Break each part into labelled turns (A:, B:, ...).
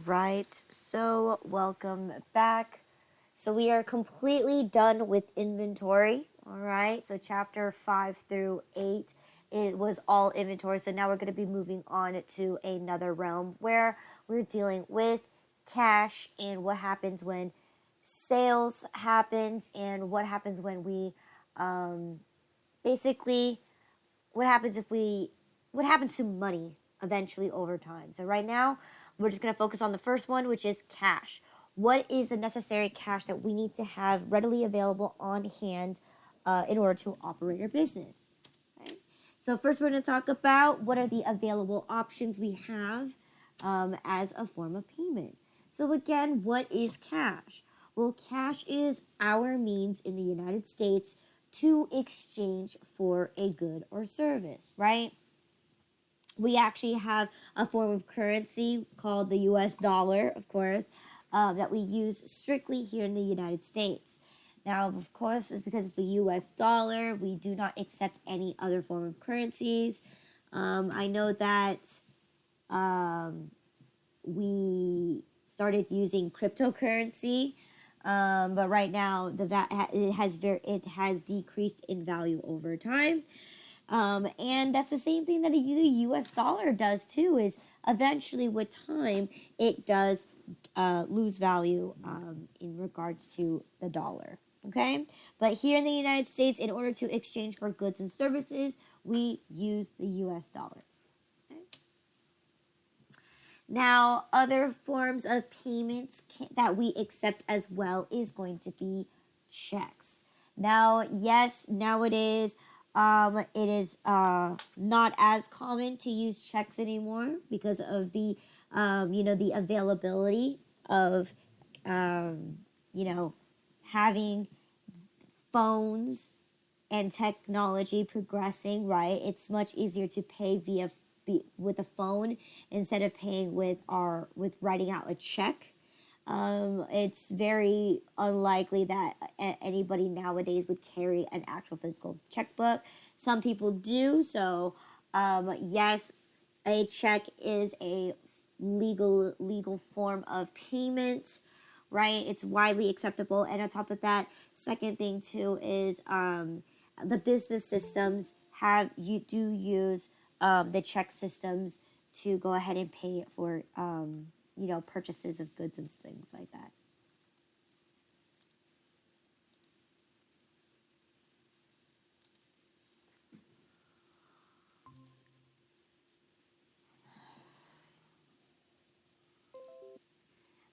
A: right, so welcome back. So we are completely done with inventory. All right, so chapter 5 through 8, it was all inventory. So now we're going to be moving on to another realm where we're dealing with cash and what happens when sales happens and what happens when we basically what happens if we what happens to money eventually over time. So right now we're just going to focus on the first one, which is cash. What is the necessary cash that we need to have readily available on hand in order to operate our business? Okay. So first we're going to talk about what are the available options we have as a form of payment. So again, what is cash? Well, cash is our means in the United States to exchange for a good or service, right? We actually have a form of currency called the US dollar, of course, that we use strictly here in the United States. Now, of course, it's because it's the US dollar. We do not accept any other form of currencies. I know that we started using cryptocurrency, but right now it has decreased in value over time. And that's the same thing that the U.S. dollar does too. Is eventually with time it does lose value in regards to the dollar. Okay, but here in the United States, in order to exchange for goods and services, we use the U.S. dollar. Okay? Now, other forms of payments that we accept as well is going to be checks. Now, yes, nowadays it is not as common to use checks anymore because of the the availability of having phones and technology progressing. Right, it's much easier to pay with a phone instead of paying with writing out a check. It's very unlikely that anybody nowadays would carry an actual physical checkbook. Some people do. So, yes, a check is a legal form of payment, right? It's widely acceptable. And on top of that, second thing too is the business systems do use the check systems to go ahead and pay for purchases of goods and things like that.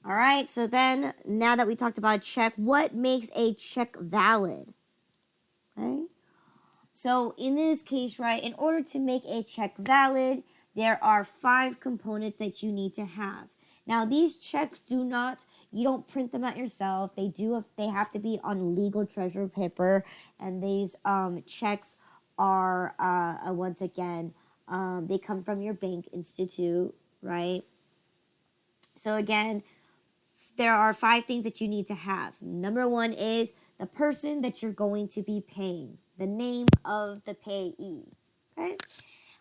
A: All right, so then now that we talked about a check, what makes a check valid? Okay. So in this case, right, in order to make a check valid, there are 5 components that you need to have. Now, these checks you don't print them out yourself. They have to be on legal treasury paper, and these checks are once again they come from your bank institute, right? So again, there are 5 things that you need to have. Number 1 is the person that you're going to be paying, the name of the payee. Okay,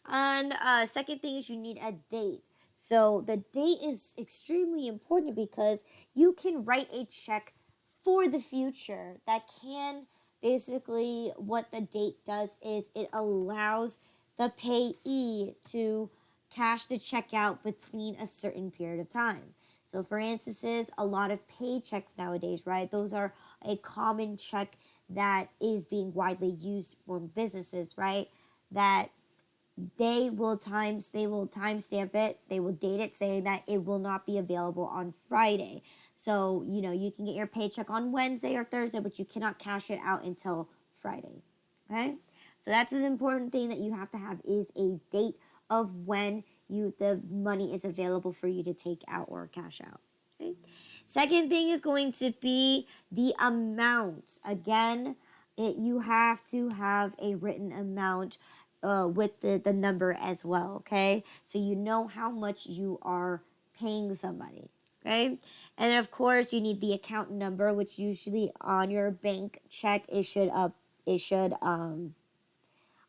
A: and second thing is you need a date. So the date is extremely important because you can write a check for the future that can basically, what the date does is it allows the payee to cash the check out between a certain period of time. So for instances, a lot of paychecks nowadays, right? Those are a common check that is being widely used for businesses, right? That they will timestamp it, they will date it saying that it will not be available on Friday. So, you can get your paycheck on Wednesday or Thursday, but you cannot cash it out until Friday. Okay? So that's an important thing that you have to have is a date of when the money is available for you to take out or cash out. Okay? Second thing is going to be the amount. Again, you have to have a written amount with the number as well, okay? So you know how much you are paying somebody, okay? And of course, you need the account number, which usually on your bank check it should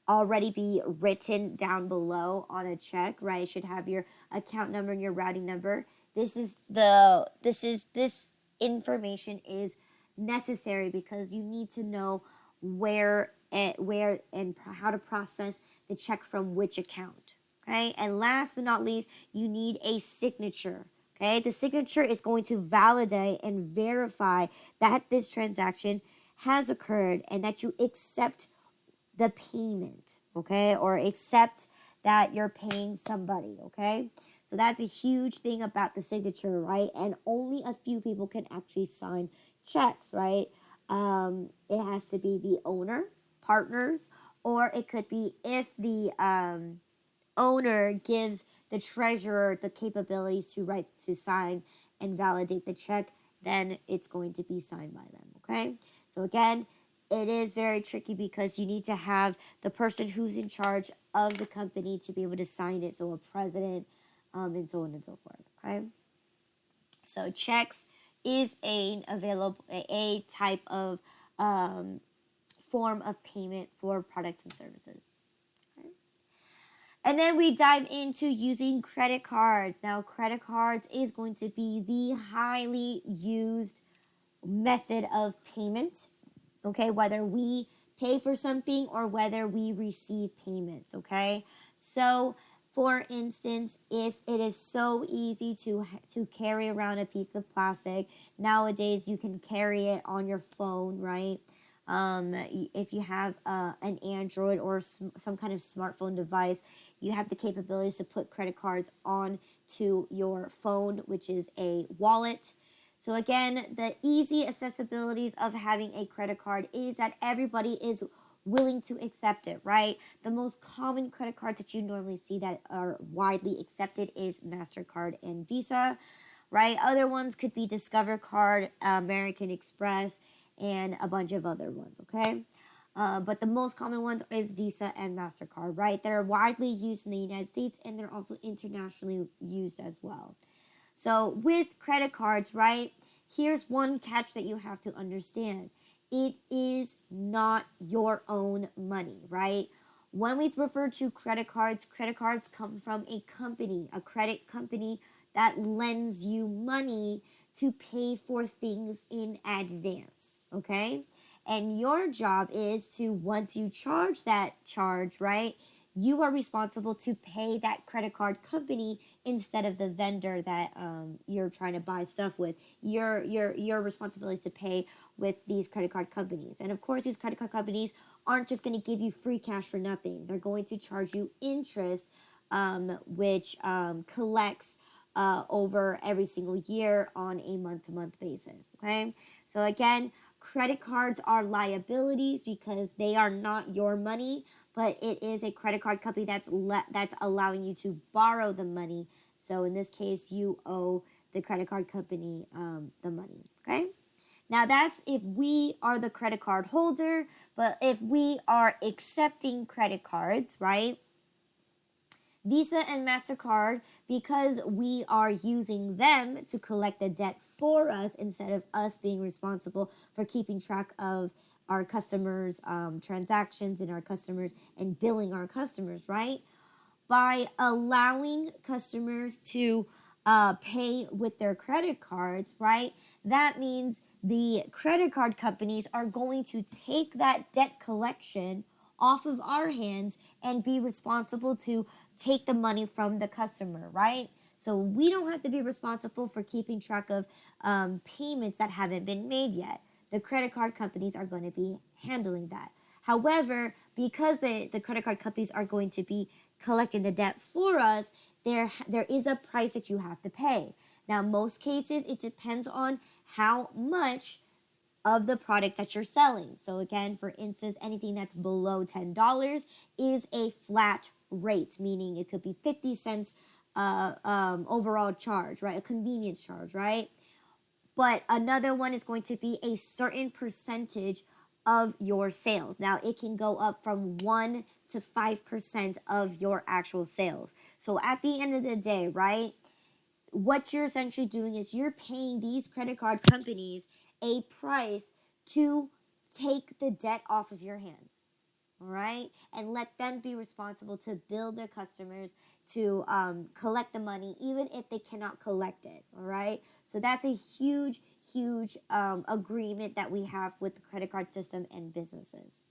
A: already be written down below on a check, right? It should have your account number and your routing number. this information is necessary because you need to know where and how to process the check from which account. Okay, and last but not least, you need a signature. Okay, the signature is going to validate and verify that this transaction has occurred and that you accept the payment, okay, or accept that you're paying somebody, okay. So that's a huge thing about the signature, right? And only a few people can actually sign checks, right? It has to be the owner, partners, or it could be if the owner gives the treasurer the capabilities to sign and validate the check, then it's going to be signed by them. Okay. So again, it is very tricky because you need to have the person who's in charge of the company to be able to sign it. So a president, and so on and so forth. Okay. So checks is a type of form of payment for products and services. And then we dive into using credit cards. Now, credit cards is going to be the highly used method of payment, okay? Whether we pay for something or whether we receive payments, okay? So, for instance, if it is so easy to carry around a piece of plastic, nowadays you can carry it on your phone, right? If you have an Android or some kind of smartphone device, you have the capabilities to put credit cards on to your phone, which is a wallet. So again, the easy accessibilities of having a credit card is that everybody is willing to accept it, right? The most common credit cards that you normally see that are widely accepted is MasterCard and Visa, right? Other ones could be Discover Card, American Express, and a bunch of other ones, okay? But the most common ones is Visa and MasterCard, right? They're widely used in the United States and they're also internationally used as well. So with credit cards, right, here's one catch that you have to understand. It is not your own money, right? When we refer to credit cards come from a company, a credit company that lends you money to pay for things in advance, okay? And your job is to, once you charge that charge, right, you are responsible to pay that credit card company instead of the vendor that you're trying to buy stuff with. Your responsibility is to pay with these credit card companies. And of course, these credit card companies aren't just going to give you free cash for nothing. They're going to charge you interest, which collects over every single year on a month-to-month basis, okay? So again, credit cards are liabilities because they are not your money, but it is a credit card company that's allowing you to borrow the money. So in this case, you owe the credit card company the money, okay? Now that's if we are the credit card holder, but if we are accepting credit cards, right? Visa and MasterCard, because we are using them to collect the debt for us instead of us being responsible for keeping track of our customers' transactions and our customers and billing our customers, right? By allowing customers to pay with their credit cards, right? That means the credit card companies are going to take that debt collection off of our hands and be responsible to take the money from the customer, right? So we don't have to be responsible for keeping track of payments that haven't been made yet. The credit card companies are going to be handling that. However, because the credit card companies are going to be collecting the debt for us, there is a price that you have to pay. Now, most cases, it depends on how much of the product that you're selling. So again, for instance, anything that's below $10 is a flat rate, meaning it could be 50 cents overall charge, right? A convenience charge, right? But another one is going to be a certain percentage of your sales. Now, it can go up from 1 to 5% of your actual sales. So at the end of the day, right, what you're essentially doing is you're paying these credit card companies a price to take the debt off of your hands. all right? And let them be responsible to bill their customers to collect the money, even if they cannot collect it, all right? So that's a huge, huge agreement that we have with the credit card system and businesses,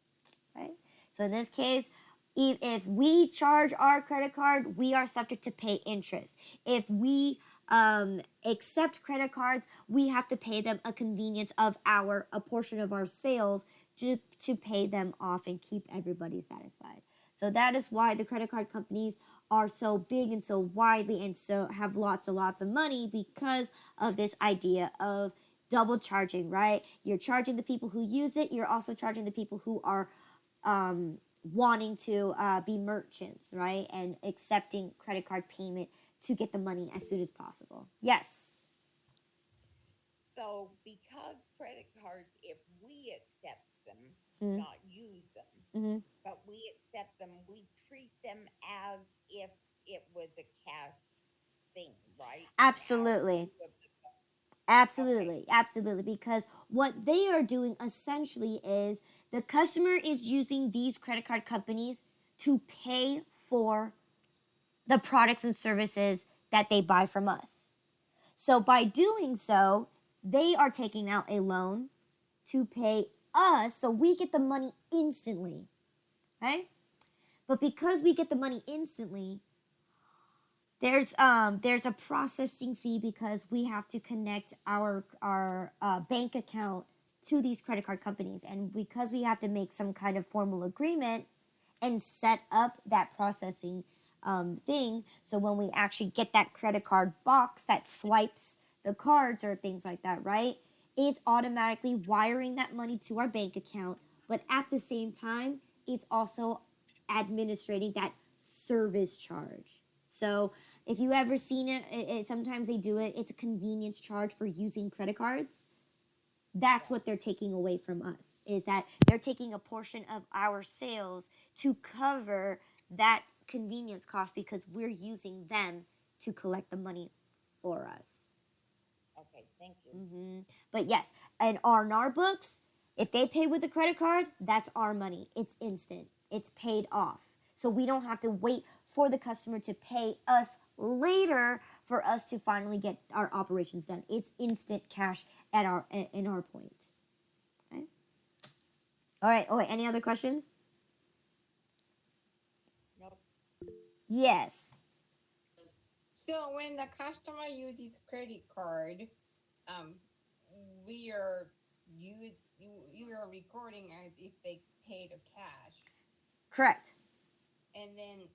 A: right? So in this case, if we charge our credit card, we are subject to pay interest. If we accept credit cards, we have to pay them a convenience of a portion of our sales to pay them off and keep everybody satisfied. So that is why the credit card companies are so big and so widely and so have lots and lots of money, because of this idea of double charging, right? You're charging the people who use it. You're also charging the people who are wanting to be merchants, right? And accepting credit card payment to get the money as soon as possible. Yes.
B: So, because credit cards, if we accept them,
A: Mm-hmm.
B: not use them,
A: Mm-hmm.
B: but we accept them, we treat them as if it was a cash thing, right? As
A: Absolutely.
B: proof of the funds. Okay.
A: Absolutely, absolutely. Because what they are doing essentially is the customer is using these credit card companies to pay for the products and services that they buy from us. So by doing so, they are taking out a loan to pay us, so we get the money instantly, right? But because we get the money instantly, there's a processing fee because we have to connect our bank account to these credit card companies, and because we have to make some kind of formal agreement and set up that processing thing, so when we actually get that credit card box that swipes the cards or things like that, right? It's automatically wiring that money to our bank account, but at the same time, it's also administrating that service charge. So if you ever seen it, sometimes they do it. It's a convenience charge for using credit cards. That's
B: Yeah.
A: what they're taking away from us. Is that they're taking a portion of our sales to cover that convenience cost because we're using them to collect the money for us.
B: Okay. Thank you.
A: But yes, and on our books, if they pay with a credit card, that's our money. It's instant. It's paid off. So we don't have to wait for the customer to pay us later for us to finally get our operations done. It's instant cash at our in our point. Okay? All right. Oh wait, any other questions?
B: Nope.
A: Yes.
C: So when the customer uses credit card, um, we are you are recording as if they paid a cash,
A: Correct.
C: and then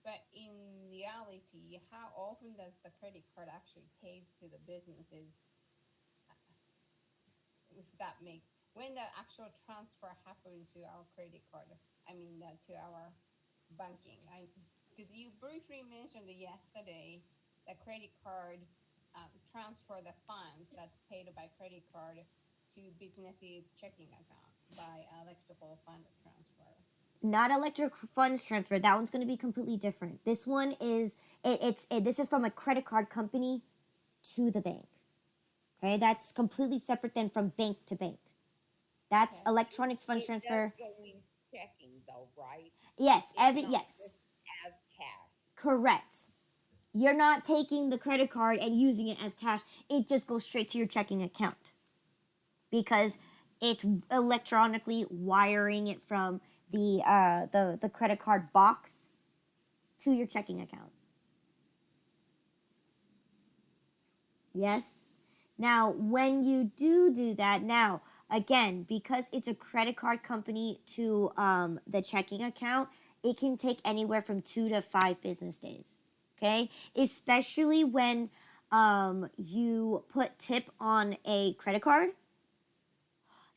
C: but in reality, how often does the credit card actually pays to the businesses? If that makes when the actual transfer happened to our credit card, I mean to our banking. I because you briefly mentioned yesterday the credit card transfer the funds that's paid by credit card to businesses checking account by electrical fund transfer.
A: Not electric funds transfer. That one's going to be completely different. This one is this is from a credit card company to the bank. Okay, that's completely separate than from bank to bank. That's
B: Okay.
A: electronics funds
B: It does
A: transfer.
B: go in checking, though, right?
A: Yes,
B: It's not
A: yes,
B: just as cash.
A: correct. You're not taking the credit card and using it as cash. It just goes straight to your checking account because it's electronically wiring it from the credit card box to your checking account. Yes. Now, when you do that, now again, because it's a credit card company to the checking account, it can take anywhere from 2 to 5 business days. Okay, especially when you put tip on a credit card,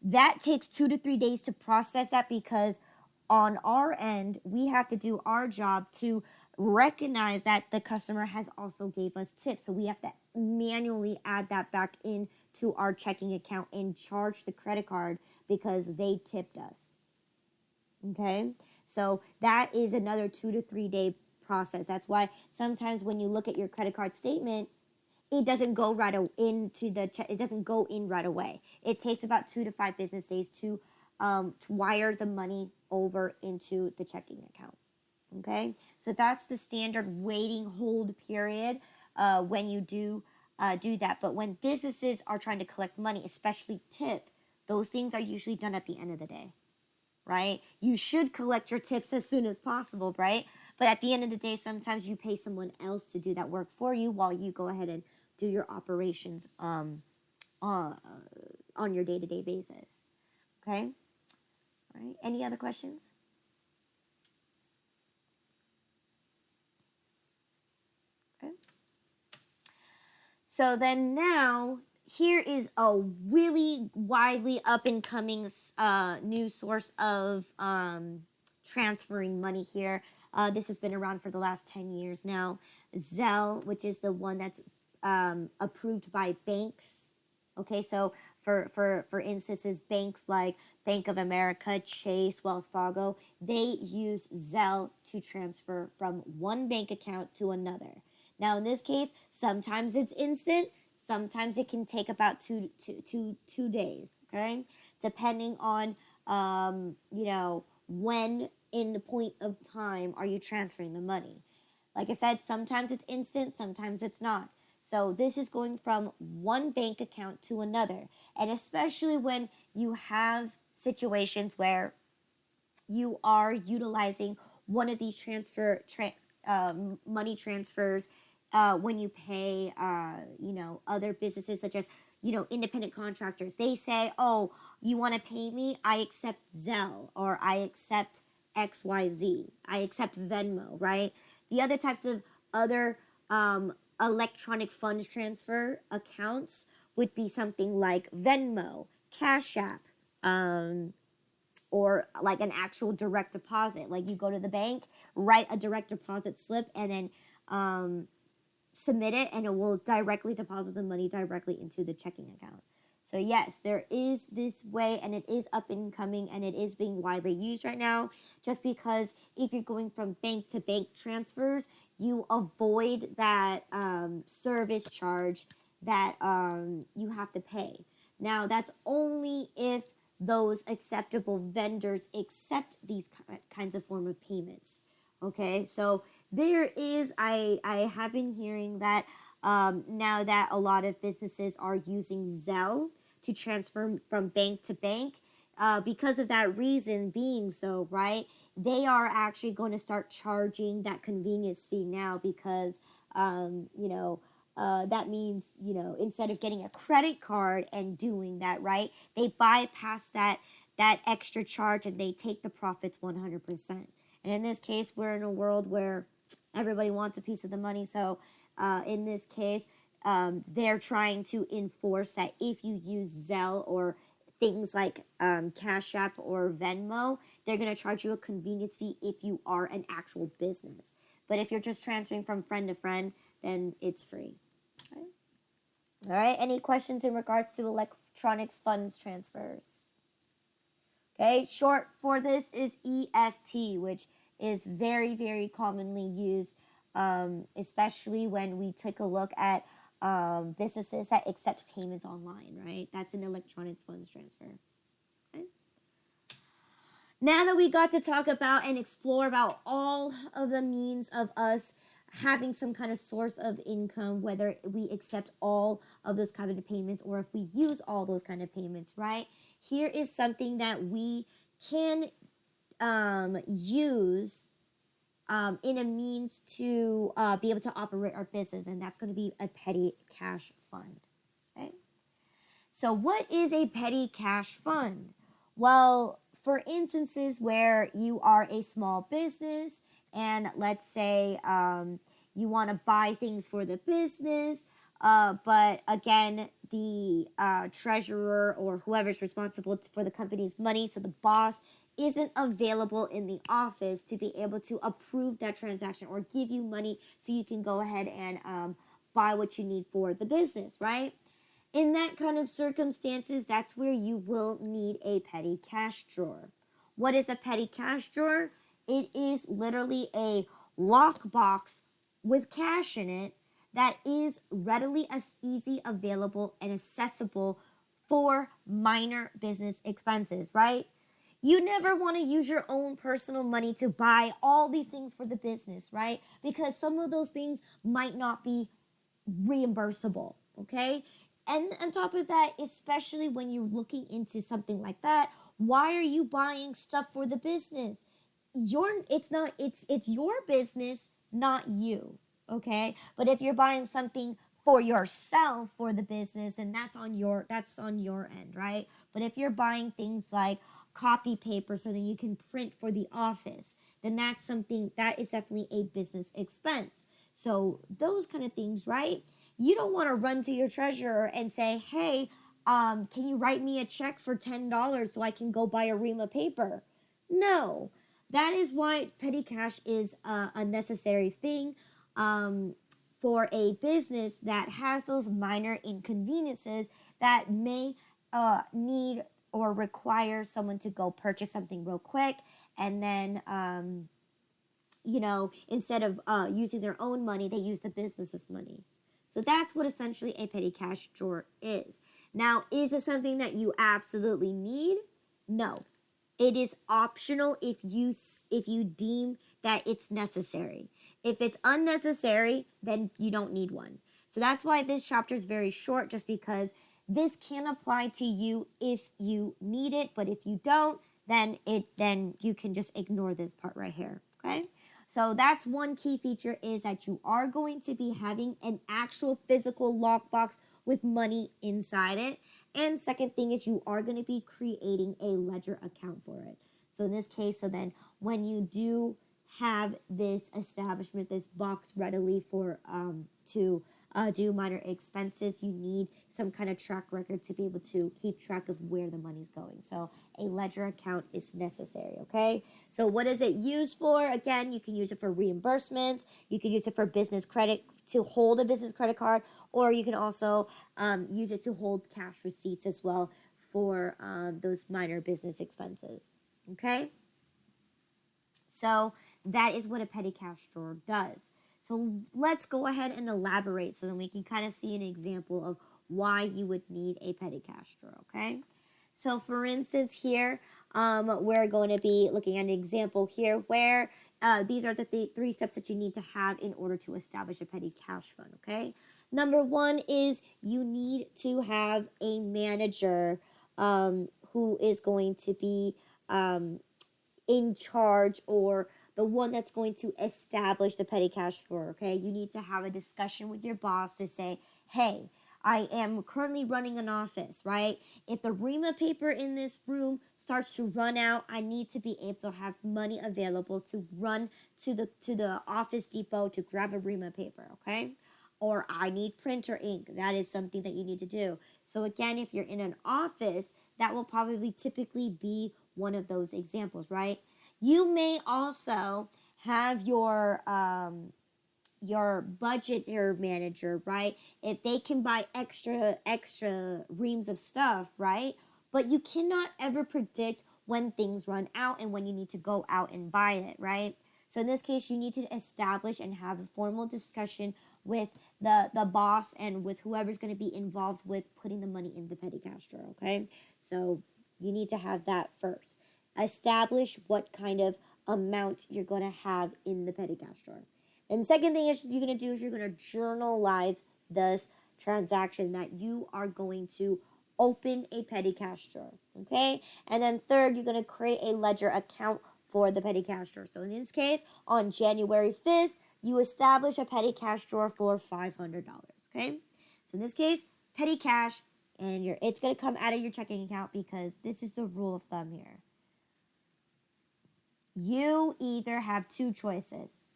A: that takes 2 to 3 days to process that because on our end we have to do our job to recognize that the customer has also gave us tips, so we have to manually add that back into our checking account and charge the credit card because they tipped us. Okay, so that is another 2 to 3 day process. That's why sometimes when you look at your credit card statement, it doesn't go into the it doesn't go in right away. It takes about 2 to 5 business days to wire the money over into the checking account. Okay, so that's the standard waiting hold period when you do that. But when businesses are trying to collect money, especially tip, those things are usually done at the end of the day, right? You should collect your tips as soon as possible, right? But at the end of the day, sometimes you pay someone else to do that work for you while you go ahead and do your operations on your day-to-day basis. Okay? All right. Any other questions? Okay. So then now, here is a really widely up and coming new source of transferring money here. This has been around for the last 10 years now. Zelle, which is the one that's approved by banks. Okay, so for instances, banks like Bank of America, Chase, Wells Fargo, they use Zelle to transfer from one bank account to another. Now, in this case, sometimes it's instant, sometimes it can take about two days, okay? Depending on, when in the point of time are you transferring the money. Like I said, sometimes it's instant, sometimes it's not. So this is going from one bank account to another. And especially when you have situations where you are utilizing one of these money transfers when you pay, other businesses such as, independent contractors. They say, oh, you want to pay me? I accept Zelle, or I accept XYZ. I accept Venmo, right? The other types of other electronic fund transfer accounts would be something like Venmo, Cash App, or like an actual direct deposit. Like you go to the bank, write a direct deposit slip, and then submit it, and it will directly deposit the money directly into the checking account. So yes, there is this way, and it is up and coming, and it is being widely used right now, just because if you're going from bank to bank transfers, you avoid that service charge that you have to pay. Now, that's only if those acceptable vendors accept these kinds of form of payments. Okay, so there is, I have been hearing that now that a lot of businesses are using Zelle to transfer from bank to bank, because of that reason being so, right, they are actually going to start charging that convenience fee now because, that means, instead of getting a credit card and doing that, right, they bypass that extra charge and they take the profits 100%. And in this case, we're in a world where everybody wants a piece of the money. So in this case, they're trying to enforce that if you use Zelle or things like Cash App or Venmo, they're going to charge you a convenience fee if you are an actual business. But if you're just transferring from friend to friend, then it's free. Okay. All right. Any questions in regards to electronics funds transfers? Okay. Short for this is EFT, which is very, very commonly used, especially when we take a look at businesses that accept payments online, right? That's an electronics funds transfer. Okay. Now that we got to talk about and explore about all of the means of us having some kind of source of income, whether we accept all of those kind of payments or if we use all those kind of payments, right? Here is something that we can use in a means to be able to operate our business, and that's going to be a petty cash fund. Okay. So what is a petty cash fund? Well, for instances where you are a small business and let's say you want to buy things for the business, but again, the treasurer or whoever's responsible for the company's money, so the boss, isn't available in the office to be able to approve that transaction or give you money so you can go ahead and buy what you need for the business, right? In that kind of circumstances, that's where you will need a petty cash drawer. What is a petty cash drawer? It is literally a lockbox with cash in it that is readily as easy available and accessible for minor business expenses, right? You never want to use your own personal money to buy all these things for the business, right? Because some of those things might not be reimbursable, okay? And on top of that, especially when you're looking into something like that, why are you buying stuff for the business? It's your business, not you, okay? But if you're buying something for yourself for the business, then that's on your end, right? But if you're buying things like copy paper so that you can print for the office, then that's something that is definitely a business expense. So those kind of things, right? You don't want to run to your treasurer and say, hey, can you write me a check for $10 so I can go buy a ream of paper? No. That is why petty cash is a necessary thing for a business that has those minor inconveniences that may need or require someone to go purchase something real quick, and then instead of using their own money, they use the business's money. So that's what essentially a petty cash drawer is. Now, is it something that you absolutely need? No. It is optional if you deem that it's necessary. If it's unnecessary, then you don't need one. So that's why this chapter is very short, just because this can apply to you if you need it, but if you don't, then you can just ignore this part right here, okay? So that's one key feature, is that you are going to be having an actual physical lockbox with money inside it. And second thing is, you are going to be creating a ledger account for it. So in this case, so then when you do have this establishment, this box readily for to do minor expenses, you need some kind of track record to be able to keep track of where the money's going. So a ledger account is necessary, okay? So what is it used for? Again, you can use it for reimbursements. You can use it for business credit, to hold a business credit card, or you can also use it to hold cash receipts as well for those minor business expenses, okay? So that is what a petty cash drawer does. So let's go ahead and elaborate so that we can kind of see an example of why you would need a petty cash drawer, okay? So for instance here, we're going to be looking at an example here where these are the three steps that you need to have in order to establish a petty cash fund, okay? Number one is you need to have a manager who is going to be in charge, or the one that's going to establish the petty cash drawer, okay? You need to have a discussion with your boss to say, hey, I am currently running an office, right? If the ream of paper in this room starts to run out, I need to be able to have money available to run to the Office Depot to grab a ream of paper, okay? Or I need printer ink. That is something that you need to do. So again, if you're in an office, that will probably typically be one of those examples, right? You may also have your budget, your manager, right? If they can buy extra reams of stuff, right? But you cannot ever predict when things run out and when you need to go out and buy it, right? So in this case, you need to establish and have a formal discussion with the boss and with whoever's going to be involved with putting the money in the petty cash drawer, okay? So you need to have that first. Establish what kind of amount you're going to have in the petty cash drawer. And the second thing is you're going to do is you're going to journalize this transaction that you are going to open a petty cash drawer, okay? And then third, you're going to create a ledger account for the petty cash drawer. So in this case, on January 5th, you establish a petty cash drawer for $500, okay? So in this case, petty cash, and it's going to come out of your checking account, because this is the rule of thumb here. You either have two choices.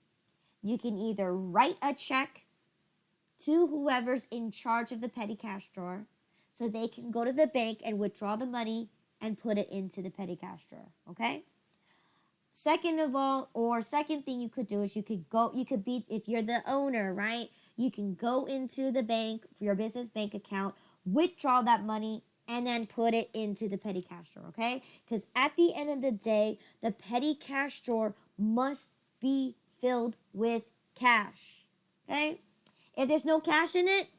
A: You can either write a check to whoever's in charge of the petty cash drawer so they can go to the bank and withdraw the money and put it into the petty cash drawer, okay? Second thing you could do is if you're the owner, right? You can go into the bank for your business bank account, withdraw that money, and then put it into the petty cash drawer, okay? Because at the end of the day, the petty cash drawer must be filled with cash, okay? If there's no cash in it,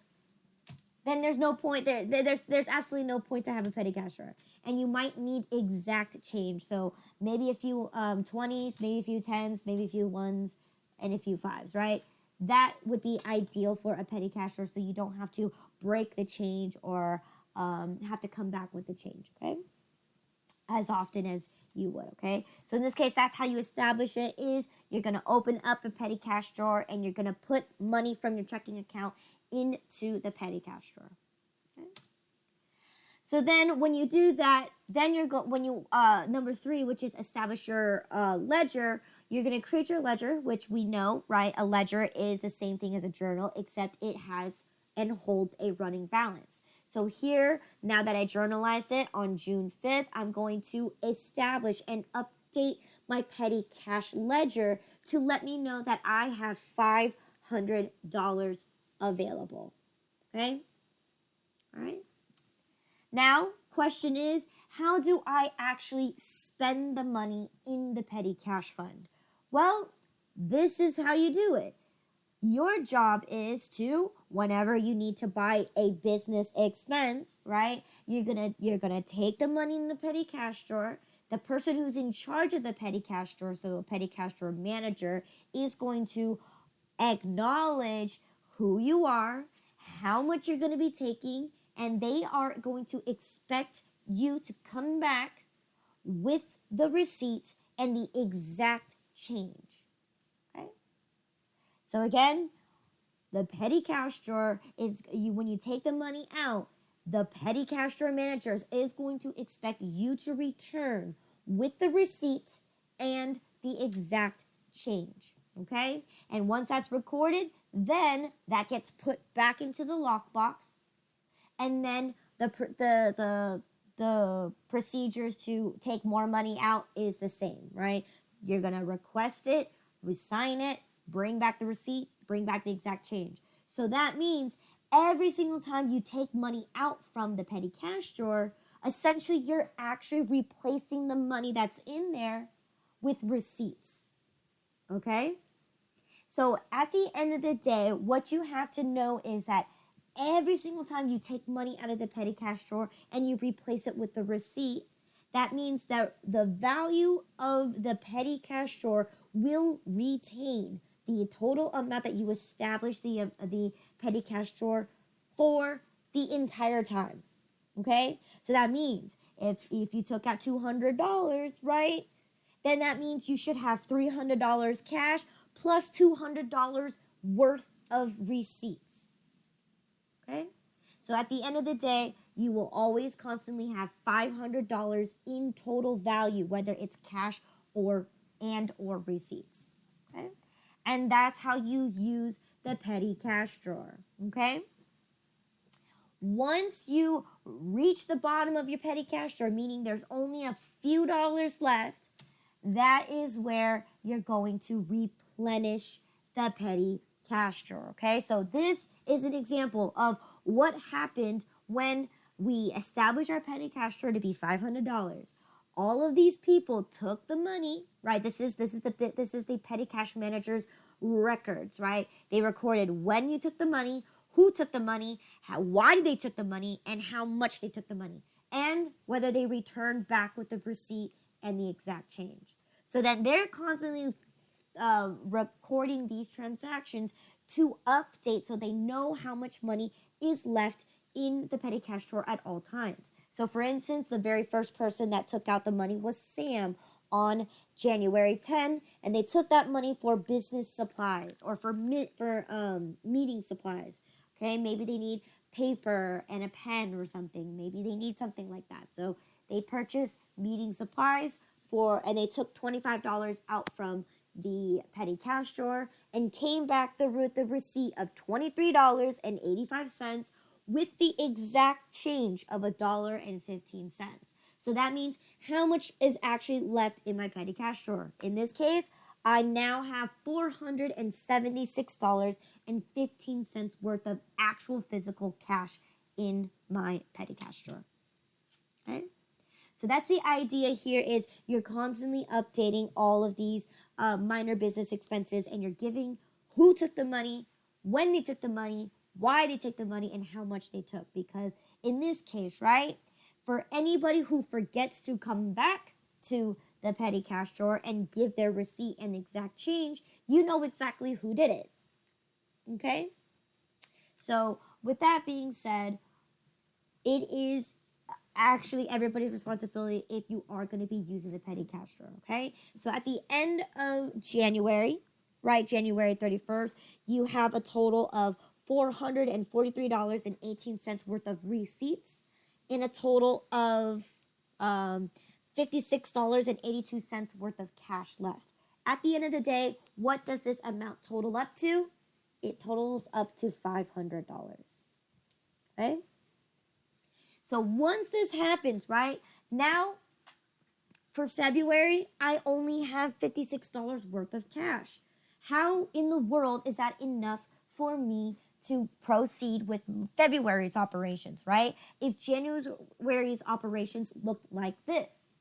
A: then there's no point there's absolutely no point to have a petty cash drawer. And you might need exact change. So maybe a few 20s, maybe a few 10s, maybe a few 1s, and a few 5s, right? That would be ideal for a petty cash drawer, so you don't have to break the change or have to come back with the change, okay? As often as you would, okay? So in this case, that's how you establish it. Is you're going to open up a petty cash drawer and you're going to put money from your checking account into the petty cash drawer. Okay? So then when you do that, then number 3, which is establish your ledger, you're going to create your ledger, which we know, right? A ledger is the same thing as a journal, except it has and holds a running balance. So here, now that I journalized it on June 5th, I'm going to establish and update my petty cash ledger to let me know that I have $500 available. Okay? All right? Now, question is, how do I actually spend the money in the petty cash fund? Well, this is how you do it. Your job is to, whenever you need to buy a business expense, right? You're gonna take the money in the petty cash drawer. The person who's in charge of the petty cash drawer, so a petty cash drawer manager, is going to acknowledge who you are, how much you're going to be taking, and they are going to expect you to come back with the receipt and the exact change. Okay? So again, the petty cash drawer is when you take the money out, the petty cash drawer managers is going to expect you to return with the receipt and the exact change. Okay? And once that's recorded, then that gets put back into the lockbox. And then the procedures to take more money out is the same, right? You're going to request it, we sign it, bring back the receipt, bring back the exact change. So that means every single time you take money out from the petty cash drawer, essentially you're actually replacing the money that's in there with receipts. Okay? So at the end of the day, what you have to know is that every single time you take money out of the petty cash drawer and you replace it with the receipt, that means that the value of the petty cash drawer will retain the total amount that you established the petty cash drawer for the entire time. Okay? So that means if you took out $200, right? Then that means you should have $300 cash plus $200 worth of receipts. Okay? So at the end of the day, you will always constantly have $500 in total value, whether it's cash or receipts. Okay? And that's how you use the petty cash drawer. Okay? Once you reach the bottom of your petty cash drawer, meaning there's only a few dollars left, that is where you're going to replenish the petty cash drawer, okay? So this is an example of what happened when we established our petty cash drawer to be $500. All of these people took the money, right? This is the petty cash manager's records, right? They recorded when you took the money, who took the money, why they took the money, and how much they took the money, and whether they returned back with the receipt and the exact change. So then they're constantly recording these transactions to update so they know how much money is left in the petty cash drawer at all times. So for instance, the very first person that took out the money was Sam on January 10, and they took that money for business supplies or for meeting supplies. Okay, maybe they need paper and a pen or something. Maybe they need something like that. So they purchased meeting supplies and they took $25 out from the petty cash drawer and came back with the receipt of $23.85 with the exact change of $1.15. So that means how much is actually left in my petty cash drawer. In this case, I now have $476.15 worth of actual physical cash in my petty cash drawer. Okay? So that's the idea here is you're constantly updating all of these minor business expenses and you're giving who took the money, when they took the money, why they take the money and how much they took. Because in this case, right, for anybody who forgets to come back to the petty cash drawer and give their receipt and exact change, you know exactly who did it. Okay? So, with that being said, it is actually everybody's responsibility if you are going to be using the petty cash drawer, okay? So at the end of January, right, January 31st, you have a total of $443.18 worth of receipts and a total of $56.82 worth of cash left. At the end of the day, what does this amount total up to? It totals up to $500. Okay? So once this happens, right, now for February, I only have $56 worth of cash. How in the world is that enough for me to proceed with February's operations, right? If January's operations looked like this.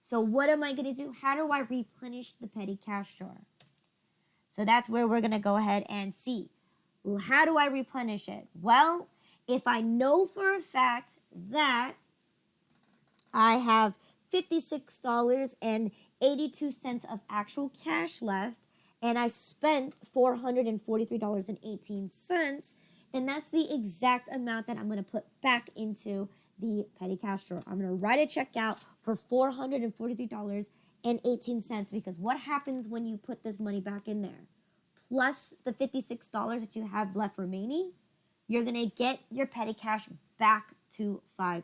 A: So what am I going to do? How do I replenish the petty cash drawer? So that's where we're going to go ahead and see. Well, how do I replenish it? Well, if I know for a fact that I have $56.82 of actual cash left and I spent $443.18, then that's the exact amount that I'm going to put back into the petty cash drawer. I'm going to write a check out for $443.18 because what happens when you put this money back in there? Plus the $56 that you have left remaining, you're going to get your petty cash back to $500.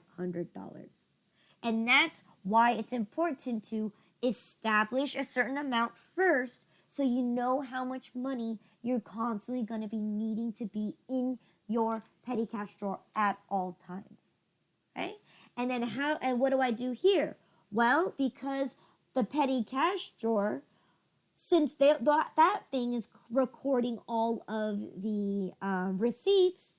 A: And that's why it's important to establish a certain amount first so you know how much money you're constantly going to be needing to be in your petty cash drawer at all times. Okay? And then what do I do here? Well, because the petty cash drawer, since that thing is recording all of the receipts,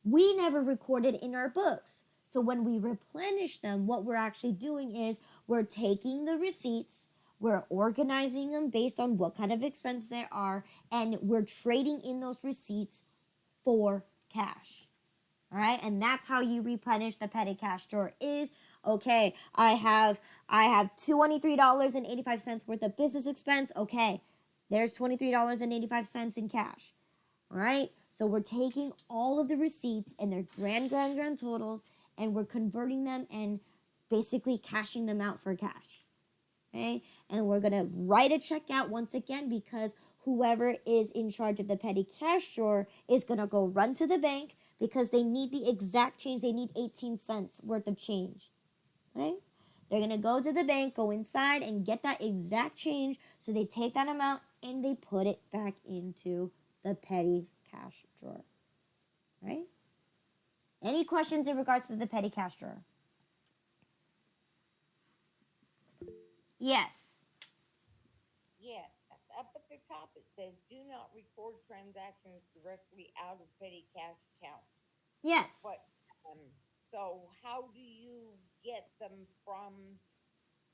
A: we never recorded in our books. So when we replenish them, what we're actually doing is we're taking the receipts, we're organizing them based on what kind of expense there are, and we're trading in those receipts for cash. All right, and that's how you replenish the petty cash drawer is, okay, I have $23.85 worth of business expense. Okay, there's $23.85 in cash. All right, so we're taking all of the receipts and their grand totals and we're converting them and basically cashing them out for cash. Okay, and we're going to write a check out once again because whoever is in charge of the petty cash drawer is going to go run to the bank because they need the exact change. They need 18 cents worth of change. Okay? They're going to go to the bank, go inside, and get that exact change. So they take that amount and they put it back into the petty cash drawer. Right? Any questions in regards to the petty cash drawer? Yes.
B: Yes. Up at the top it says, do not record transactions directly out of petty cash account.
A: Yes.
B: But, so how do you get them from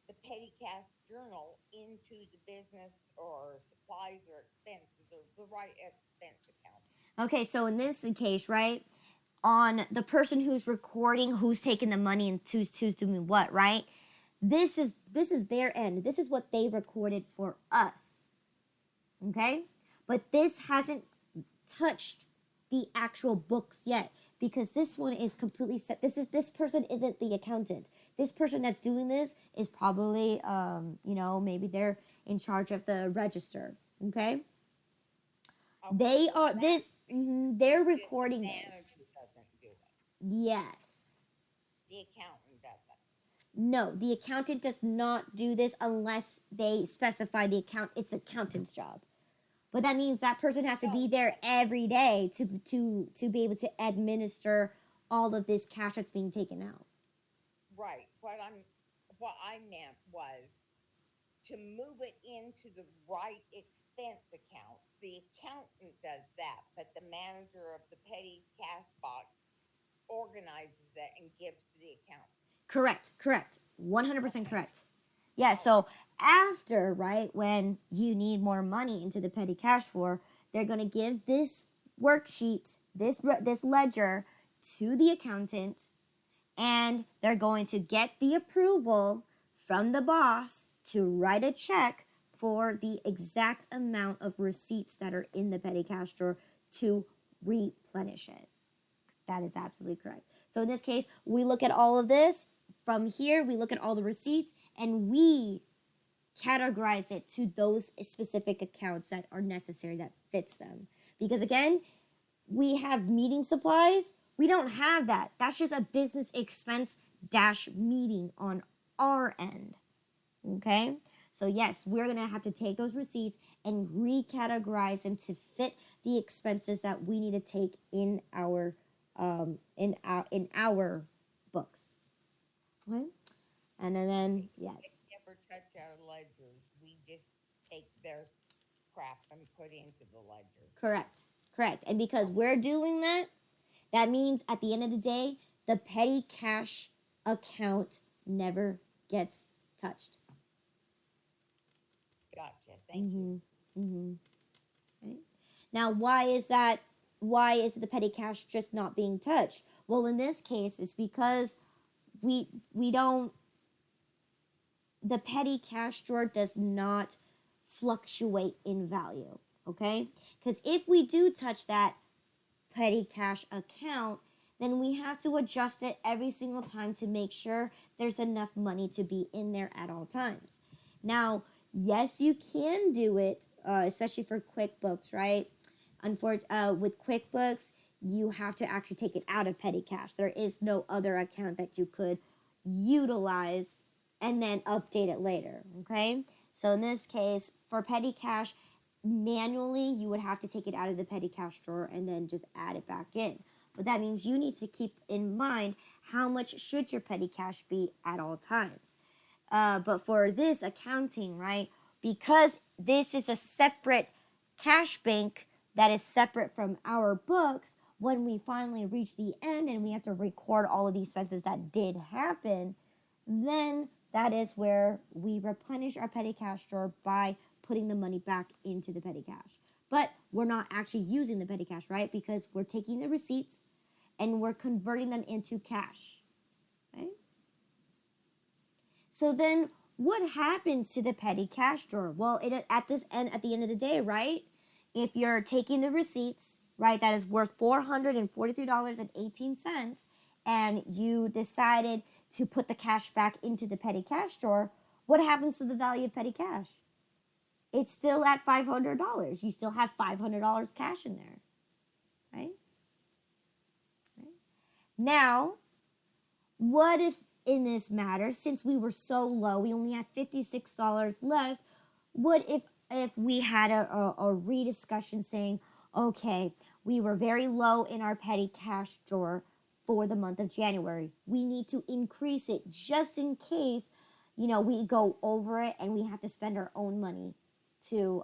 B: the petty cash journal into the business or supplies or expenses or the right expense account?
A: Okay, so in this case, right, on the person who's recording, who's taking the money and who's doing what, right? This is their end. This is what they recorded for us. Okay? But this hasn't touched the actual books yet because this one is completely set. This person isn't the accountant. This person that's doing this is probably maybe they're in charge of the register. Okay?
B: Okay,
A: They're recording
B: the
A: this.
B: manager doesn't do it.
A: Yes.
B: The accountant doesn't.
A: No, the accountant does not do this unless they specify it's the accountant's job. But that means that person has to be there every day to be able to administer all of this cash that's being taken out.
B: Right. What I meant was to move it into the right expense account. The accountant does that, but the manager of the petty cash box organizes it and gives to the accountant.
A: Correct. 100% correct. Yeah, so after, right, when you need more money into the petty cash drawer, they're going to give this worksheet, this ledger to the accountant, and they're going to get the approval from the boss to write a check for the exact amount of receipts that are in the petty cash drawer to replenish it. That is absolutely correct. So in this case, we look at all of this. From here, we look at all the receipts and we categorize it to those specific accounts that are necessary, that fits them. Because again, we have meeting supplies. We don't have that. That's just a business expense dash meeting on our end. Okay? So yes, we're going to have to take those receipts and recategorize them to fit the expenses that we need to take in our books. Okay? And then yes.
B: We never touch our ledgers. We just take their crap and put into the ledgers.
A: Correct. And because we're doing that, that means at the end of the day, the petty cash account never gets touched.
B: Gotcha. Thank you.
A: Right? Now, why is that? Why is the petty cash just not being touched? Well, in this case, it's because we don't. The petty cash drawer does not fluctuate in value. Okay, because if we do touch that petty cash account, then we have to adjust it every single time to make sure there's enough money to be in there at all times. Now, yes, you can do it, especially for QuickBooks, right? With QuickBooks, you have to actually take it out of petty cash. There is no other account that you could utilize and then update it later, okay? So in this case, for petty cash, manually, you would have to take it out of the petty cash drawer and then just add it back in. But that means you need to keep in mind how much should your petty cash be at all times. But for this accounting, right, because this is a separate cash bank that is separate from our books, when we finally reach the end and we have to record all of the expenses that did happen, then that is where we replenish our petty cash drawer by putting the money back into the petty cash. But we're not actually using the petty cash, right? Because we're taking the receipts and we're converting them into cash, right? So then what happens to the petty cash drawer? Well, at the end of the day, right? If you're taking the receipts, right, that is worth $443.18, and you decided to put the cash back into the petty cash drawer, what happens to the value of petty cash? It's still at $500. You still have $500 cash in there, right? Now, what if in this matter, since we were so low, we only had $56 left, what if we had a rediscussion saying, okay, we were very low in our petty cash drawer for the month of January. We need to increase it just in case, we go over it and we have to spend our own money to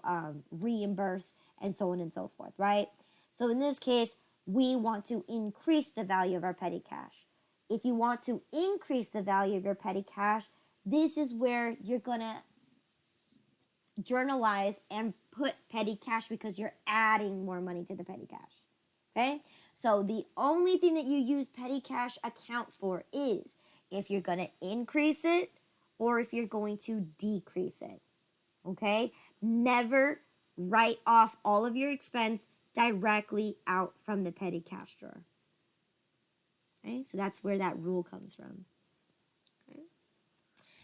A: reimburse and so on and so forth, right? So in this case, we want to increase the value of our petty cash. If you want to increase the value of your petty cash, this is where you're going to journalize and put petty cash because you're adding more money to the petty cash. Okay? So the only thing that you use petty cash account for is if you're going to increase it or if you're going to decrease it. Okay? Never write off all of your expense directly out from the petty cash drawer. Okay? So that's where that rule comes from. Okay?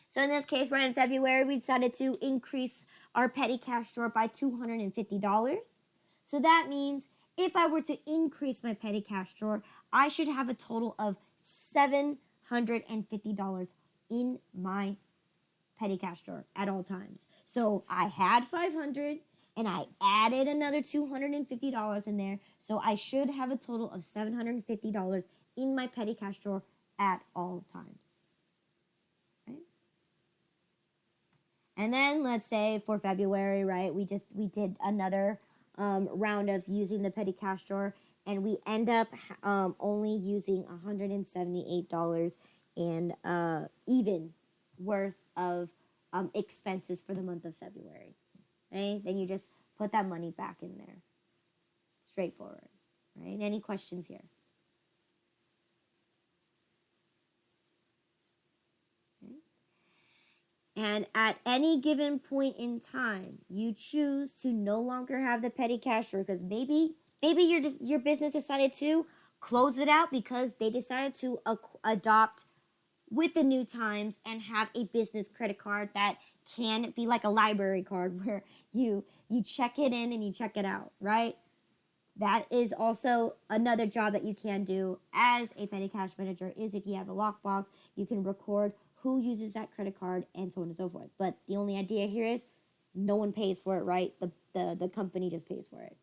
A: So in this case, right in February, we decided to increase our petty cash drawer by $250. So that means if I were to increase my petty cash drawer, I should have a total of $750 in my petty cash drawer at all times. So I had $500 and I added another $250 in there. So I should have a total of $750 in my petty cash drawer at all times. Right? And then let's say for February, right, we did another round of using the petty cash drawer, and we end up only using $178 and even worth of expenses for the month of February. Okay? Then you just put that money back in there. Straightforward. right? Any questions here? Okay. And at any given point in time, you choose to no longer have the petty cash drawer because maybe your business decided to close it out because they decided to adopt with the new times and have a business credit card that can be like a library card where you check it in and you check it out, right? That is also another job that you can do as a petty cash manager is if you have a lockbox, you can record who uses that credit card and so on and so forth. But the only idea here is no one pays for it, right? The company just pays for it.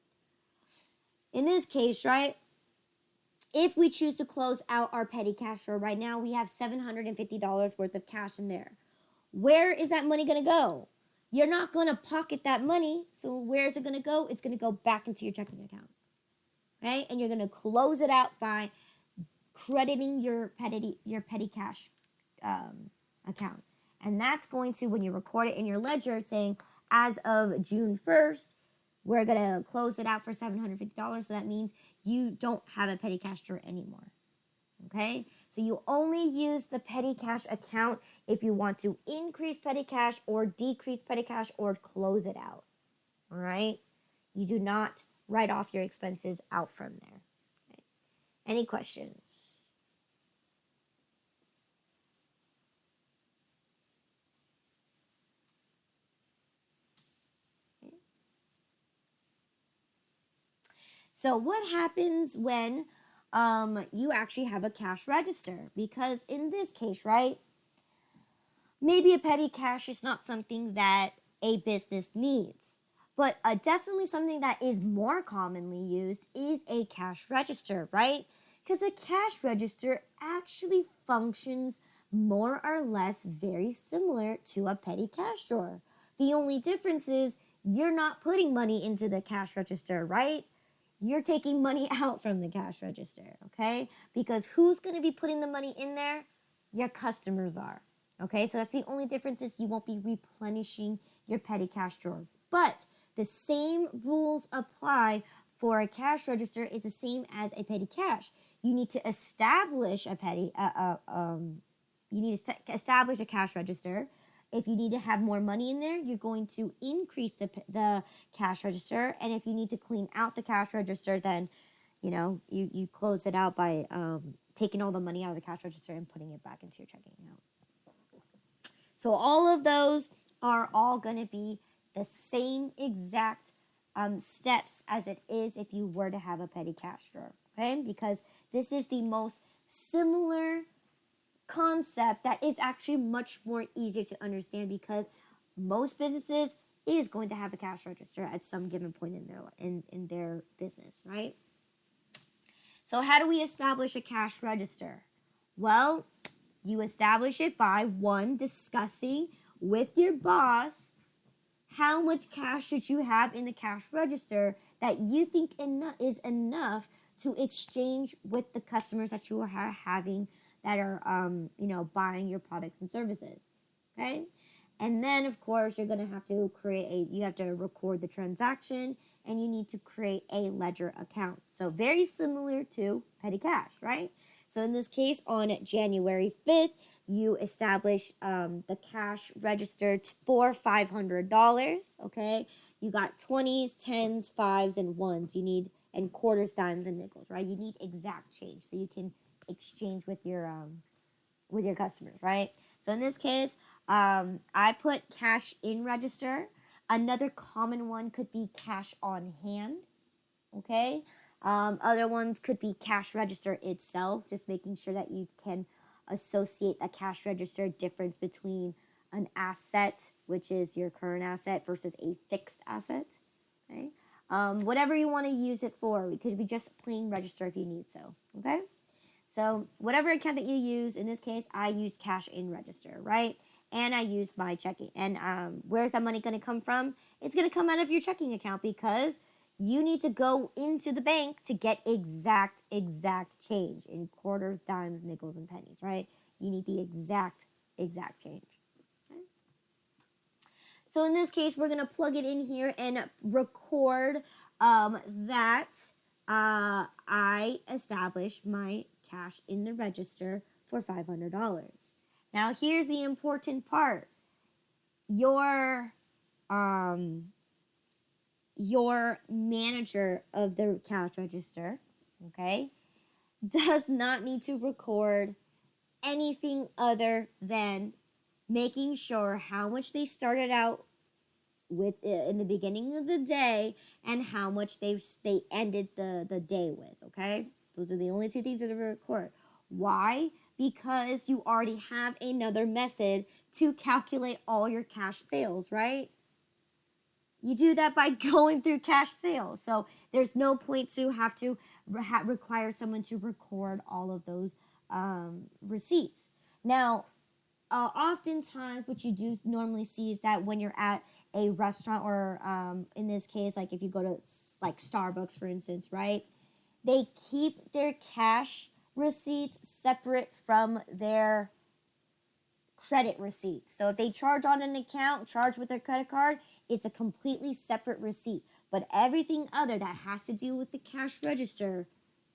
A: In this case, right, if we choose to close out our petty cash drawer right now, we have $750 worth of cash in there. Where is that money going to go? You're not going to pocket that money. So where is it going to go? It's going to go back into your checking account. Okay? And you're going to close it out by crediting your petty cash account. And that's going to, when you record it in your ledger, saying as of June 1st, we're going to close it out for $750. So that means you don't have a petty cash drawer anymore. Okay? So you only use the petty cash account if you want to increase petty cash or decrease petty cash or close it out. All right? You do not write off your expenses out from there. Okay. Any questions? Okay. So what happens when you actually have a cash register? Because in this case, right, maybe a petty cash is not something that a business needs. But definitely something that is more commonly used is a cash register, right? Because a cash register actually functions more or less very similar to a petty cash drawer. The only difference is you're not putting money into the cash register, right? You're taking money out from the cash register, okay? Because who's going to be putting the money in there? Your customers are, okay? So that's the only difference is you won't be replenishing your petty cash drawer. But the same rules apply for a cash register is the same as a petty cash. You need to establish a establish a cash register. If you need to have more money in there, you're going to increase the cash register. And if you need to clean out the cash register, then you close it out by taking all the money out of the cash register and putting it back into your checking account. So all of those are all going to be the same exact steps as it is if you were to have a petty cash drawer, okay? Because this is the most similar concept that is actually much more easier to understand because most businesses is going to have a cash register at some given point in their business, right? So how do we establish a cash register? Well, you establish it by one, discussing with your boss how much cash should you have in the cash register that you think is enough to exchange with the customers that you are having that are buying your products and services. Okay? And then of course you're going to have to you have to record the transaction and you need to create a ledger account. So very similar to petty cash, right? So in this case, on January 5th, you establish the cash register for $500, okay? You got 20s, 10s, 5s, and 1s. You need, and quarters, dimes, and nickels, right? You need exact change so you can exchange with your customers, right? So in this case, I put cash in register. Another common one could be cash on hand, okay? Other ones could be cash register itself, just making sure that you can associate a cash register difference between an asset, which is your current asset, versus a fixed asset. Okay, whatever you want to use it for, it could be just plain register if you need so. Okay, so whatever account that you use, in this case, I use cash in register, right? And I use my checking. And where's that money going to come from? It's going to come out of your checking account because you need to go into the bank to get exact change in quarters, dimes, nickels, and pennies, right? You need the exact change. Okay? So in this case, we're going to plug it in here and record that I established my cash in the register for $500. Now, here's the important part. Your manager of the cash register, okay, does not need to record anything other than making sure how much they started out with in the beginning of the day and how much they ended the day with, okay? Those are the only two things that are record. Why? Because you already have another method to calculate all your cash sales, right? You do that by going through cash sales. So there's no point to have to require someone to record all of those receipts. Now, oftentimes what you do normally see is that when you're at a restaurant or in this case, like if you go to like Starbucks, for instance, right? They keep their cash receipts separate from their credit receipts. So if they charge on an account, charge with their credit card, it's a completely separate receipt. But everything other that has to do with the cash register,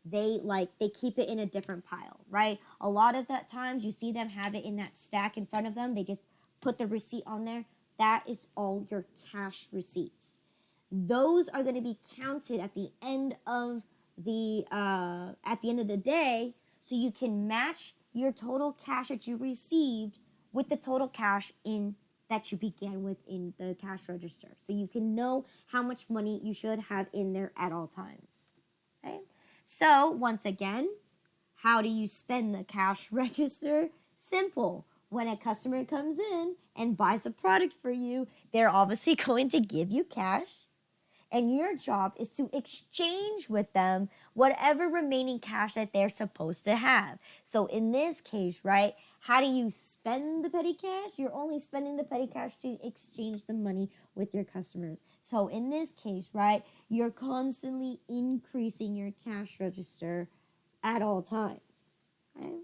A: they keep it in a different pile, right? A lot of the times you see them have it in that stack in front of them. They just put the receipt on there. That is all your cash receipts. Those are going to be counted at the end of the day, so you can match your total cash that you received with the total cash that you began with in the cash register. So you can know how much money you should have in there at all times. Okay? So once again, how do you spend the cash register? Simple. When a customer comes in and buys a product for you, they're obviously going to give you cash. And your job is to exchange with them whatever remaining cash that they're supposed to have. So in this case, right, how do you spend the petty cash? You're only spending the petty cash to exchange the money with your customers. So in this case, right, you're constantly increasing your cash register at all times. Okay?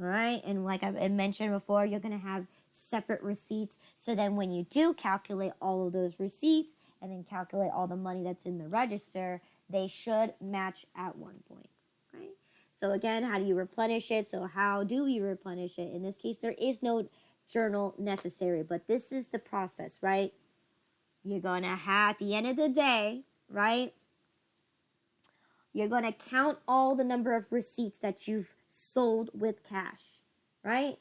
A: All right, and like I mentioned before, you're going to have separate receipts. So then when you do calculate all of those receipts and then calculate all the money that's in the register, they should match at one point. Okay? So again, how do you replenish it? So how do you replenish it? In this case, there is no journal necessary, but this is the process, right? You're going to have, at the end of the day, right, you're going to count all the number of receipts that you've sold with cash, right?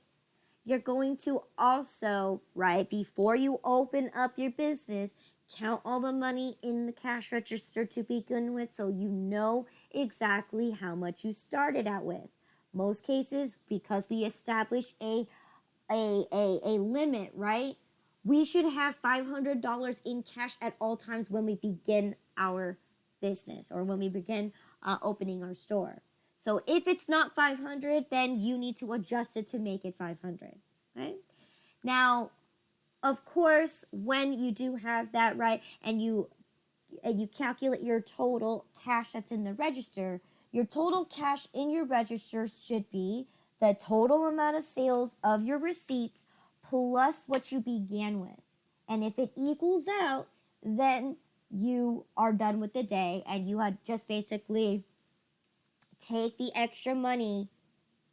A: You're going to also, right, before you open up your business, count all the money in the cash register to begin with so you know exactly how much you started out with. Most cases, because we establish a limit, right? We should have $500 in cash at all times when we begin our business or when we begin opening our store. So if it's not 500, then you need to adjust it to make it 500. Right? Now, of course, when you do have that, right, and you calculate your total cash that's in the register, your total cash in your register should be the total amount of sales of your receipts plus what you began with. And if it equals out, then you are done with the day and you had just basically take the extra money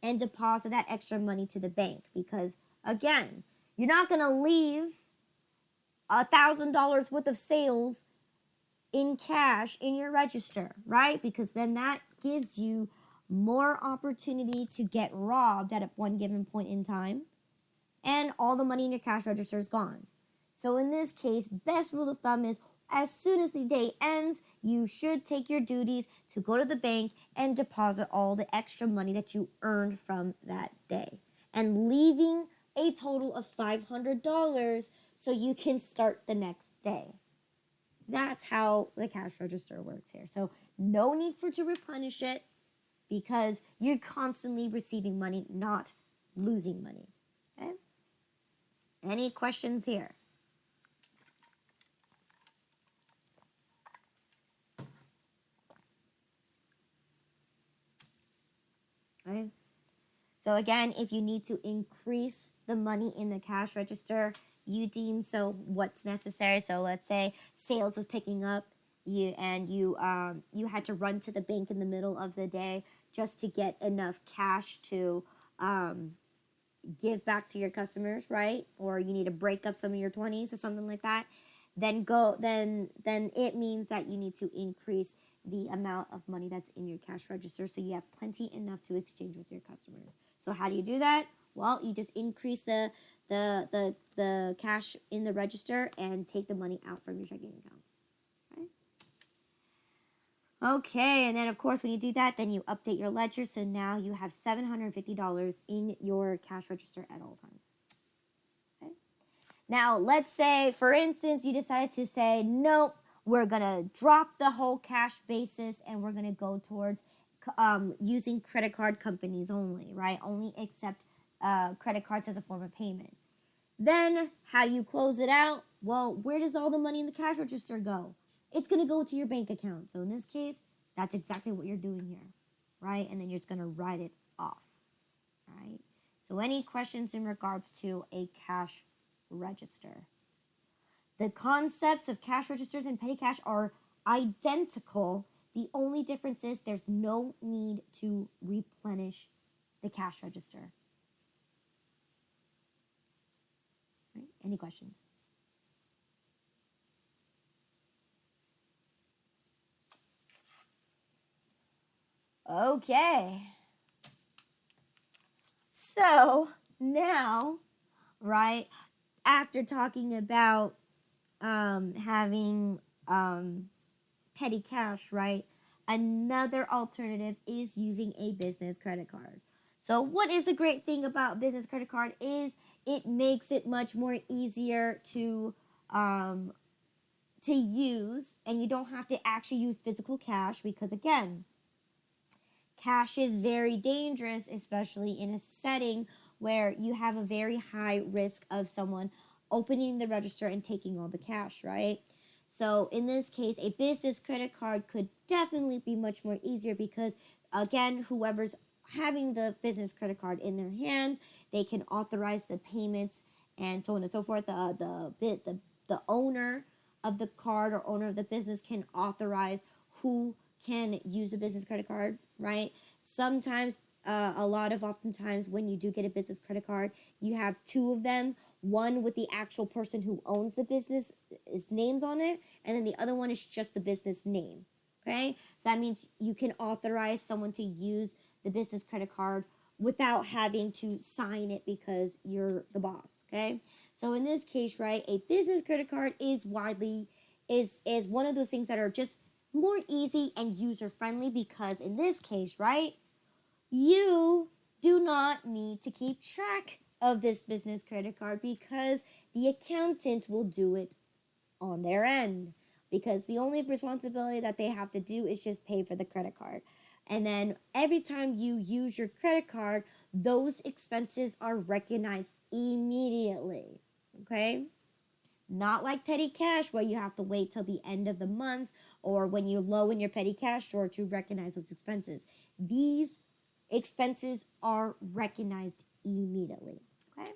A: and deposit that extra money to the bank. Because again, you're not going to leave $1,000 worth of sales in cash in your register, right? Because then that gives you more opportunity to get robbed at one given point in time, and all the money in your cash register is gone. So in this case, best rule of thumb is as soon as the day ends, you should take your duties to go to the bank and deposit all the extra money that you earned from that day, and leaving a total of $500 so you can start the next day. That's how the cash register works here. So no need to replenish it because you're constantly receiving money, not losing money. Okay? Any questions here? Okay. So again, if you need to increase the money in the cash register, you deem so what's necessary. So let's say sales is picking up you had to run to the bank in the middle of the day just to get enough cash to give back to your customers, right? Or you need to break up some of your 20s or something like that, then it means that you need to increase the amount of money that's in your cash register so you have plenty enough to exchange with your customers. So how do you do that? Well, you just increase the cash in the register and take the money out from your checking account. Okay, and then of course when you do that, then you update your ledger. So now you have $750 in your cash register at all times. Okay. Now let's say, for instance, you decided to say, nope, we're gonna drop the whole cash basis and we're gonna go towards using credit card companies only, right? Only accept credit cards as a form of payment. Then how do you close it out? Well, where does all the money in the cash register go? It's going to go to your bank account. So in this case, that's exactly what you're doing here, right? And then you're just going to write it off, right? So any questions in regards to a cash register? The concepts of cash registers and petty cash are identical. The only difference is there's no need to replenish the cash register. Right? Any questions? Okay. So now, right, after talking about having petty cash, right, another alternative is using a business credit card. So what is the great thing about business credit card is it makes it much more easier to use, and you don't have to actually use physical cash because, again, cash is very dangerous, especially in a setting where you have a very high risk of someone opening the register and taking all the cash, right? So in this case, a business credit card could definitely be much more easier because, again, whoever's having the business credit card in their hands, they can authorize the payments and so on and so forth. The owner of the card or owner of the business can authorize who can use a business credit card, right? Sometimes, oftentimes when you do get a business credit card, you have two of them, one with the actual person who owns the business is names on it, and then the other one is just the business name, okay? So that means you can authorize someone to use the business credit card without having to sign it because you're the boss, okay? So in this case, right, a business credit card is one of those things that are just more easy and user friendly because in this case, right, you do not need to keep track of this business credit card because the accountant will do it on their end, because the only responsibility that they have to do is just pay for the credit card. And then every time you use your credit card, those expenses are recognized immediately, okay? Not like petty cash where you have to wait till the end of the month or when you're low in your petty cash drawer to recognize those expenses. These expenses are recognized immediately, okay?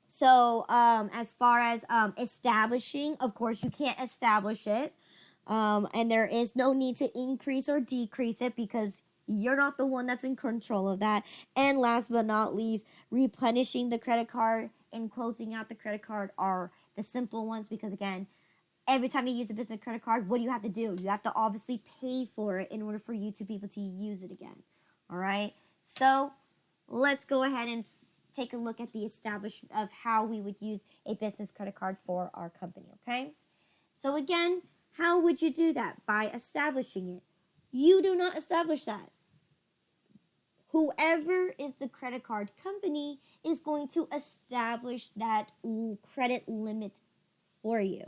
A: So as far as establishing, of course, you can't establish it. And there is no need to increase or decrease it because you're not the one that's in control of that. And last but not least, replenishing the credit card and closing out the credit card are the simple ones because, again, every time you use a business credit card, what do you have to do? You have to obviously pay for it in order for you to be able to use it again. All right? So let's go ahead and take a look at the establishment of how we would use a business credit card for our company, okay? So again, how would you do that? By establishing it. You do not establish that. Whoever is the credit card company is going to establish that credit limit for you.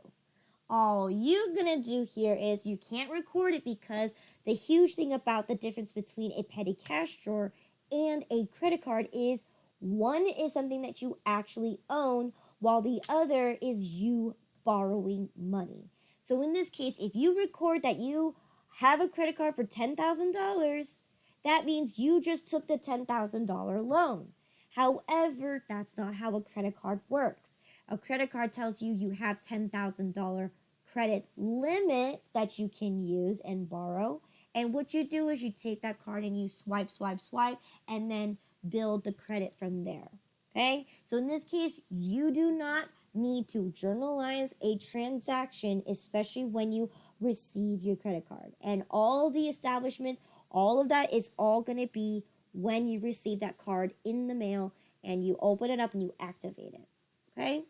A: All you're going to do here is you can't record it because the huge thing about the difference between a petty cash drawer and a credit card is one is something that you actually own while the other is you borrowing money. So in this case, if you record that you have a credit card for $10,000, that means you just took the $10,000 loan. However, that's not how a credit card works. A credit card tells you you have $10,000 credit limit that you can use and borrow. And what you do is you take that card and you swipe, swipe, swipe, and then build the credit from there. Okay? So in this case, you do not need to journalize a transaction, especially when you receive your credit card. And all the establishment, all of that is all going to be when you receive that card in the mail and you open it up and you activate it. Okay?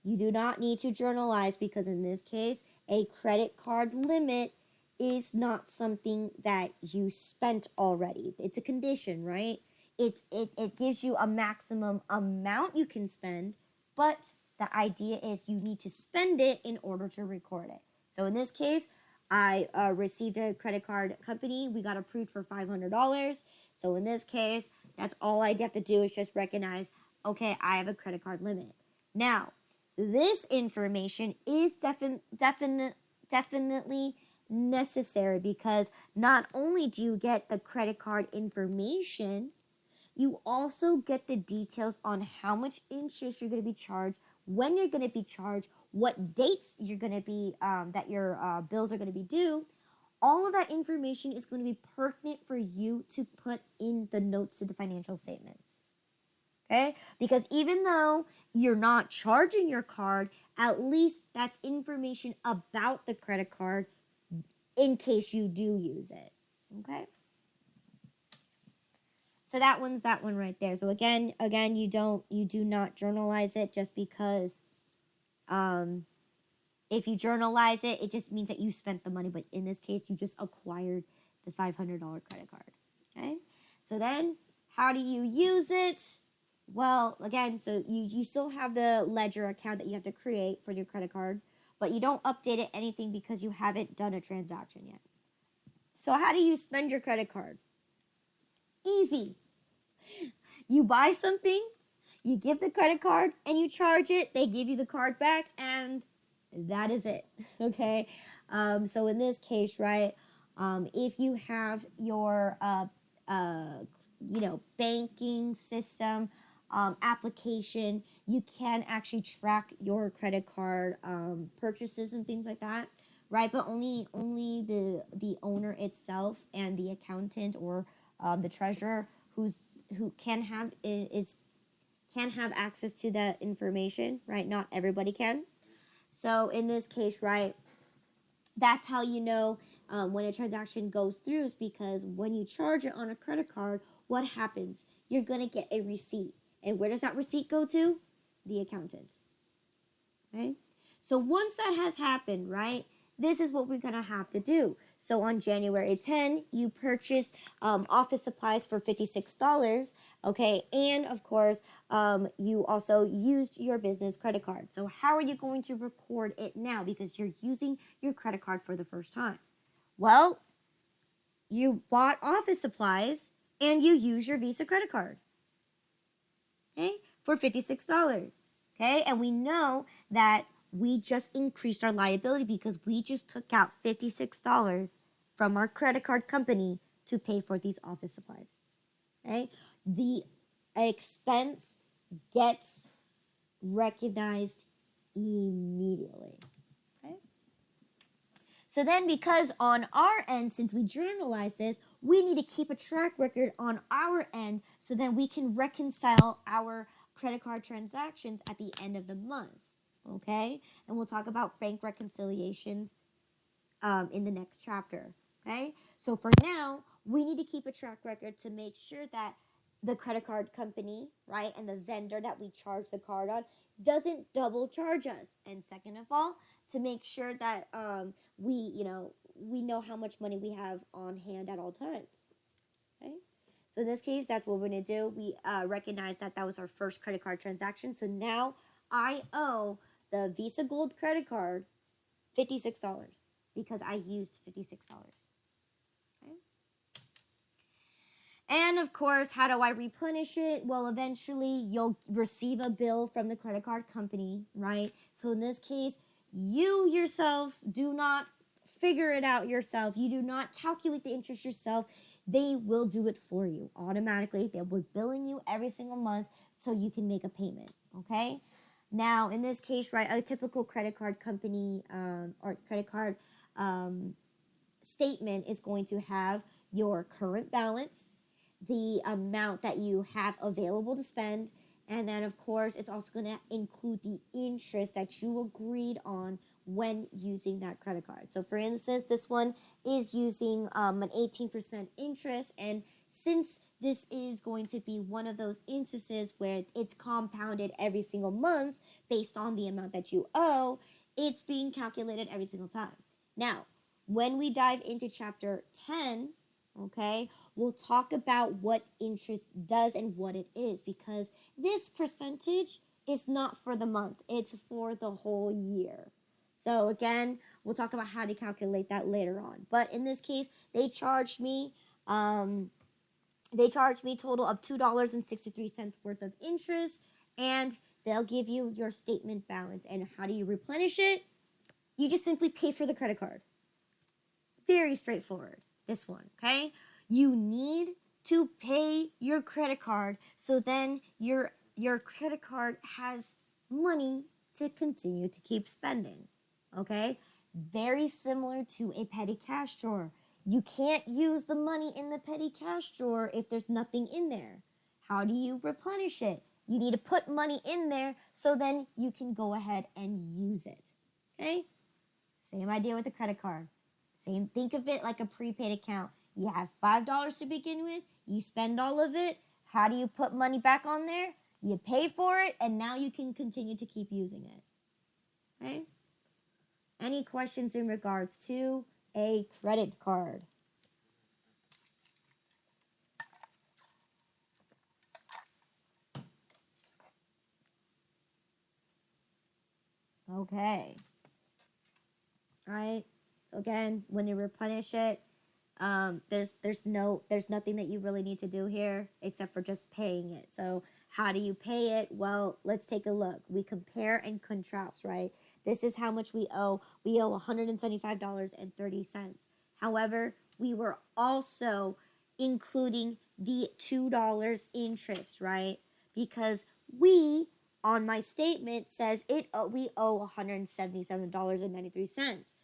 A: You do not need to journalize because in this case, a credit card limit is not something that you spent already. It's a condition, right? It gives you a maximum amount you can spend, but the idea is you need to spend it in order to record it. So in this case, I received a credit card company. We got approved for $500. So in this case, that's all I have to do is just recognize, okay, I have a credit card limit. Now, this information is definitely necessary because not only do you get the credit card information, you also get the details on how much interest you're going to be charged, when you're going to be charged, what dates you're going to be that your bills are going to be due. All of that information is going to be pertinent for you to put in the notes to the financial statements. Okay? Because even though you're not charging your card, at least that's information about the credit card in case you do use it. Okay? So that one right there. So again, you do not journalize it just because if you journalize it, it just means that you spent the money, but in this case, you just acquired the $500 credit card. Okay? So then, how do you use it? Well, again, so you still have the ledger account that you have to create for your credit card, but you don't update it anything because you haven't done a transaction yet. So how do you spend your credit card? Easy. You buy something, you give the credit card, and you charge it. They give you the card back, and that is it. Okay? So in this case, right, if you have your banking system application, you can actually track your credit card purchases and things like that, right? But only the owner itself and the accountant or the treasurer who can have access to that information, right? Not everybody can. So in this case, right, that's how you know when a transaction goes through is because when you charge it on a credit card, what happens? You're going to get a receipt. And where does that receipt go to? The accountant. Okay? So once that has happened, right, this is what we're going to have to do. So on January 10, you purchased office supplies for $56, okay? And of course, you also used your business credit card. So how are you going to record it now? Because you're using your credit card for the first time. Well, you bought office supplies and you use your Visa credit card, okay, for $56, okay? And we know that we just increased our liability because we just took out $56 from our credit card company to pay for these office supplies. Okay? The expense gets recognized immediately. Okay? So then because on our end, since we journalize this, we need to keep a track record on our end so then we can reconcile our credit card transactions at the end of the month. Okay? And we'll talk about bank reconciliations in the next chapter. Okay? So for now, we need to keep a track record to make sure that the credit card company, right, and the vendor that we charge the card on doesn't double charge us. And second of all, to make sure that we know how much money we have on hand at all times. Okay? So in this case, that's what we're going to do. We recognize that was our first credit card transaction. So now I owe the Visa Gold credit card $56 because I used $56. Okay? And of course, how do I replenish it? Well, eventually you'll receive a bill from the credit card company, right? So in this case, you yourself do not figure it out yourself. You do not calculate the interest yourself. They will do it for you automatically. They will be billing you every single month so you can make a payment, okay? Now, in this case, right, a typical credit card company or credit card statement is going to have your current balance, the amount that you have available to spend, and then, of course, it's also going to include the interest that you agreed on when using that credit card. So, for instance, this one is using an 18% interest, and since this is going to be one of those instances where it's compounded every single month based on the amount that you owe, it's being calculated every single time. Now, when we dive into chapter 10, okay, we'll talk about what interest does and what it is, because this percentage is not for the month, it's for the whole year. So again, we'll talk about how to calculate that later on. But in this case, they charged me total of $2.63 worth of interest, and they'll give you your statement balance. And how do you replenish it? You just simply pay for the credit card. Very straightforward, this one, okay? You need to pay your credit card so then your credit card has money to continue to keep spending, okay? Very similar to a petty cash drawer. You can't use the money in the petty cash drawer if there's nothing in there. How do you replenish it? You need to put money in there so then you can go ahead and use it, okay? Same idea with the credit card. Same, think of it like a prepaid account. You have $5 to begin with, you spend all of it. How do you put money back on there? You pay for it, and now you can continue to keep using it. Okay? Any questions in regards to a credit card? Okay. All right. So again, when you replenish it, there's nothing that you really need to do here except for just paying it. So how do you pay it? Well, let's take a look. We compare and contrast, right? This is how much we owe. We owe $175.30. However, we were also including the $2 interest, right? Because on my statement says we owe $177.93.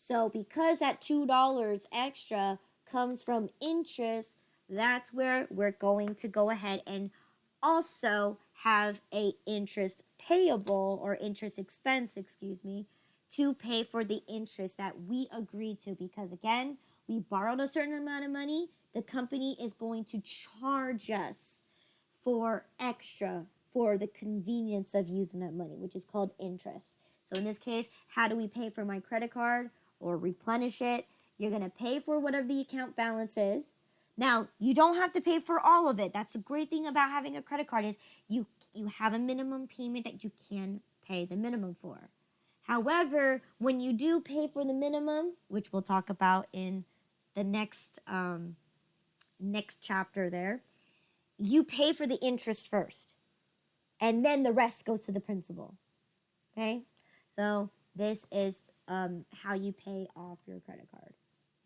A: So because that $2 extra comes from interest, that's where we're going to go ahead and also have a interest payable or interest expense, to pay for the interest that we agreed to, because again, we borrowed a certain amount of money. The company is going to charge us for extra for the convenience of using that money, which is called interest. So in this case, how do we pay for my credit card or replenish it? You're going to pay for whatever the account balance is. Now, you don't have to pay for all of it. That's the great thing about having a credit card is you have a minimum payment that you can pay the minimum for. However, when you do pay for the minimum, which we'll talk about in the next chapter there, you pay for the interest first, and then the rest goes to the principal. Okay? So this is how you pay off your credit card.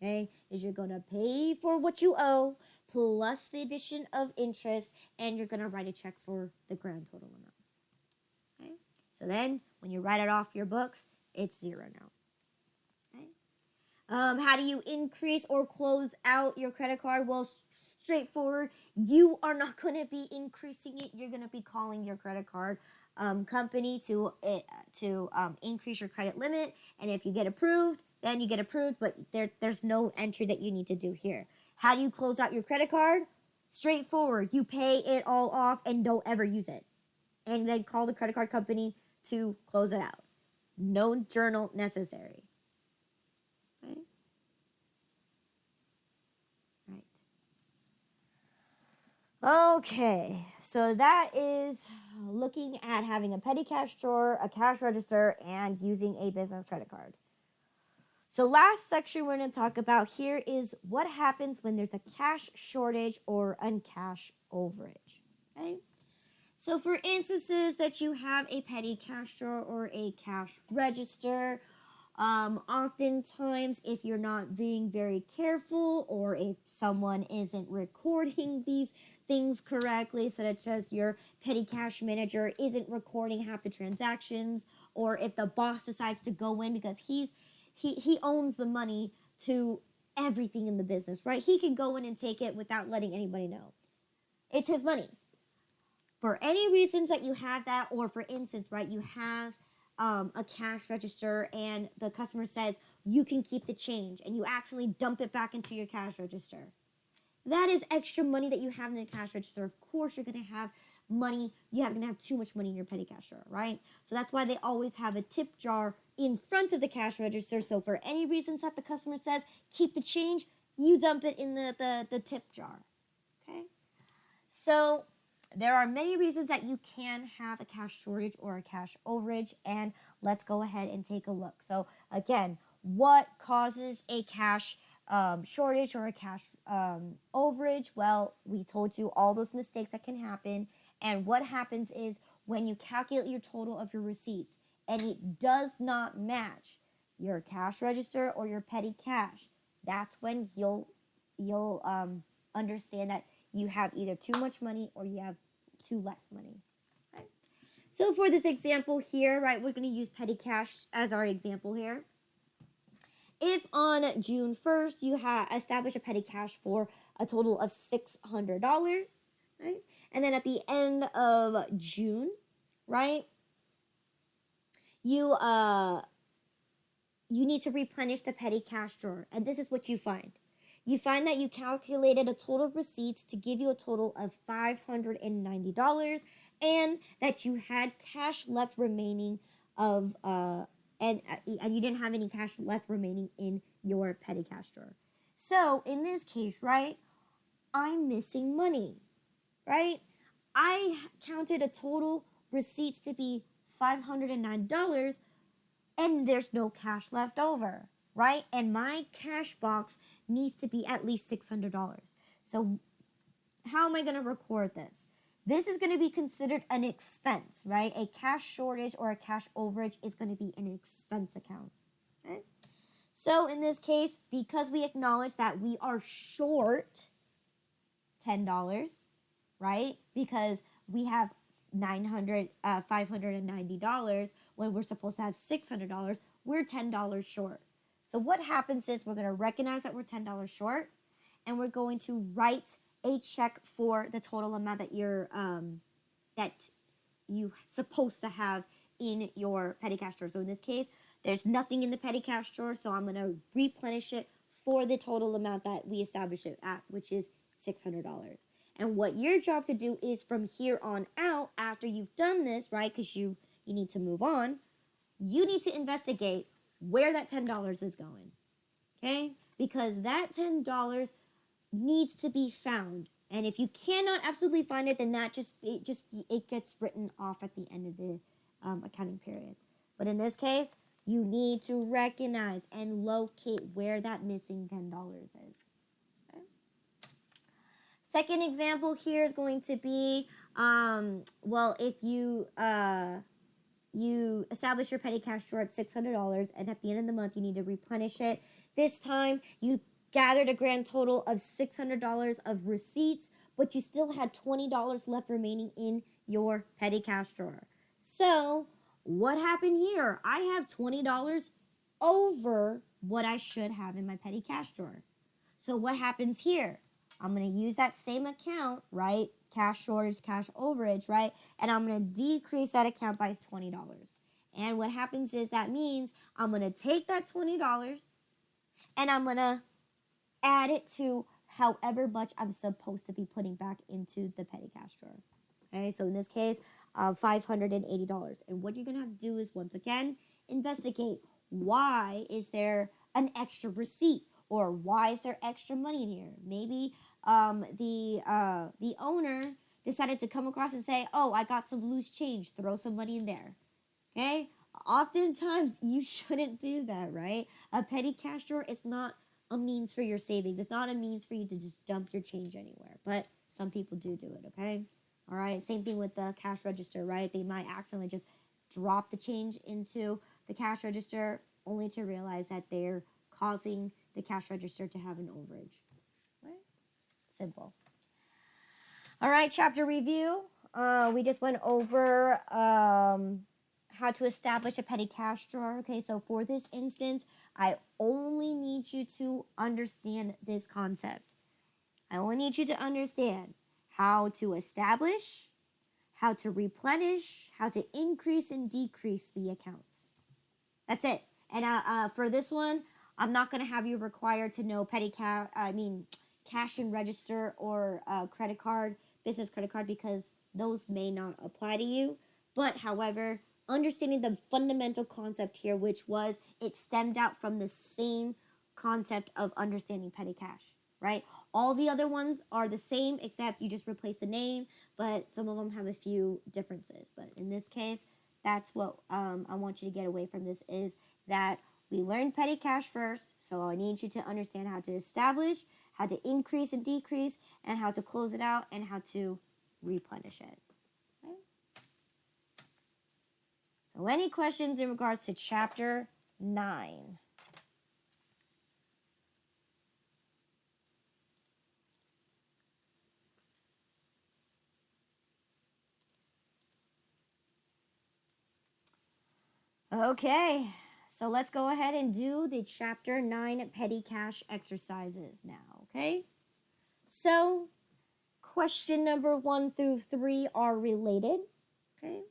A: Okay? Is you're going to pay for what you owe plus the addition of interest, and you're going to write a check for the grand total amount. Okay? So then when you write it off your books, it's zero now. Okay? How do you increase or close out your credit card? Well, straightforward. You are not going to be increasing it. You're going to be calling your credit card company to increase your credit limit. And if you get approved, then you get approved. But there's no entry that you need to do here. How do you close out your credit card? Straightforward. You pay it all off and don't ever use it. And then call the credit card company to close it out. No journal necessary. Okay? Okay, so that is looking at having a petty cash drawer, a cash register, and using a business credit card. So last section we're going to talk about here is what happens when there's a cash shortage or a cash overage. Okay? So for instances that you have a petty cash drawer or a cash register, Oftentimes, if you're not being very careful, or if someone isn't recording these things correctly, such as your petty cash manager isn't recording half the transactions, or if the boss decides to go in because he owns the money to everything in the business, right? He can go in and take it without letting anybody know. It's his money. For any reasons that you have that, or for instance, right, you have a cash register and the customer says you can keep the change and you accidentally dump it back into your cash register. That is extra money that you have in the cash register. Of course, you're going to have money. You're going to have too much money in your petty cash drawer, right? So that's why they always have a tip jar in front of the cash register. So for any reasons that the customer says keep the change, you dump it in the tip jar. Okay? So there are many reasons that you can have a cash shortage or a cash overage, and let's go ahead and take a look. So again, what causes a cash shortage or a cash overage? Well, we told you all those mistakes that can happen, and what happens is when you calculate your total of your receipts and it does not match your cash register or your petty cash, that's when you'll understand that you have either too much money or you have too less money. Right? So for this example here, right, we're going to use petty cash as our example here. If on June 1st you establish a petty cash for a total of $600, right, and then at the end of June, right, you need to replenish the petty cash drawer, and this is what you find. You find that you calculated a total of receipts to give you a total of $590, and that you had cash left remaining of and you didn't have any cash left remaining in your petty cash drawer. So in this case, right, I'm missing money, right? I counted a total receipts to be $509, and there's no cash left over, right? And my cash box needs to be at least $600. So how am I going to record this? This is going to be considered an expense, right? A cash shortage or a cash overage is going to be an expense account. Okay? So in this case, because we acknowledge that we are short $10, right? Because we have $590 when we're supposed to have $600, we're $10 short. So what happens is we're going to recognize that we're $10 short, and we're going to write a check for the total amount that you're supposed to have in your petty cash drawer. So in this case, there's nothing in the petty cash drawer, so I'm going to replenish it for the total amount that we established it at, which is $600. And what your job to do is from here on out, after you've done this, right, because you need to move on, you need to investigate where that $10 is going, okay? Because that $10 needs to be found. And if you cannot absolutely find it, then it gets written off at the end of the accounting period. But in this case, you need to recognize and locate where that missing $10 is. Okay? Second example here is going to be, if you establish your petty cash drawer at $600, and at the end of the month you need to replenish it. This time you gathered a grand total of $600 of receipts, but you still had $20 left remaining in your petty cash drawer. So what happened here? I have $20 over what I should have in my petty cash drawer. So what happens here? I'm going to use that same account, right? Cash shortage, cash overage, right? And I'm going to decrease that account by $20. And what happens is that means I'm going to take that $20 and I'm going to add it to however much I'm supposed to be putting back into the petty cash drawer. Okay, so in this case, $580. And what you're going to have to do is, once again, investigate why is there an extra receipt, or why is there extra money in here? Maybe the owner decided to come across and say, oh, I got some loose change, throw some money in there. Okay? Oftentimes, you shouldn't do that, right? A petty cash drawer is not a means for your savings. It's not a means for you to just dump your change anywhere. But some people do it, okay? All right? Same thing with the cash register, right? They might accidentally just drop the change into the cash register. only to realize that they're causing the cash register to have an overage. Right? Simple. All right, chapter review. We just went over how to establish a petty cash drawer. Okay, so for this instance, I only need you to understand this concept. I only need you to understand how to establish, how to replenish, how to increase and decrease the accounts. That's it. And for this one, I'm not going to have you required to know cash and register or credit card, business credit card, because those may not apply to you. But however, understanding the fundamental concept here, which was it stemmed out from the same concept of understanding petty cash, right? All the other ones are the same except you just replace the name, but some of them have a few differences. But in this case, that's what I want you to get away from this is that we learned petty cash first, so I need you to understand how to establish, how to increase and decrease, and how to close it out, and how to replenish it. Okay? So any questions in regards to chapter 9? Okay, so let's go ahead and do the chapter 9 petty cash exercises now, okay? So, question number 1 through 3 are related, okay?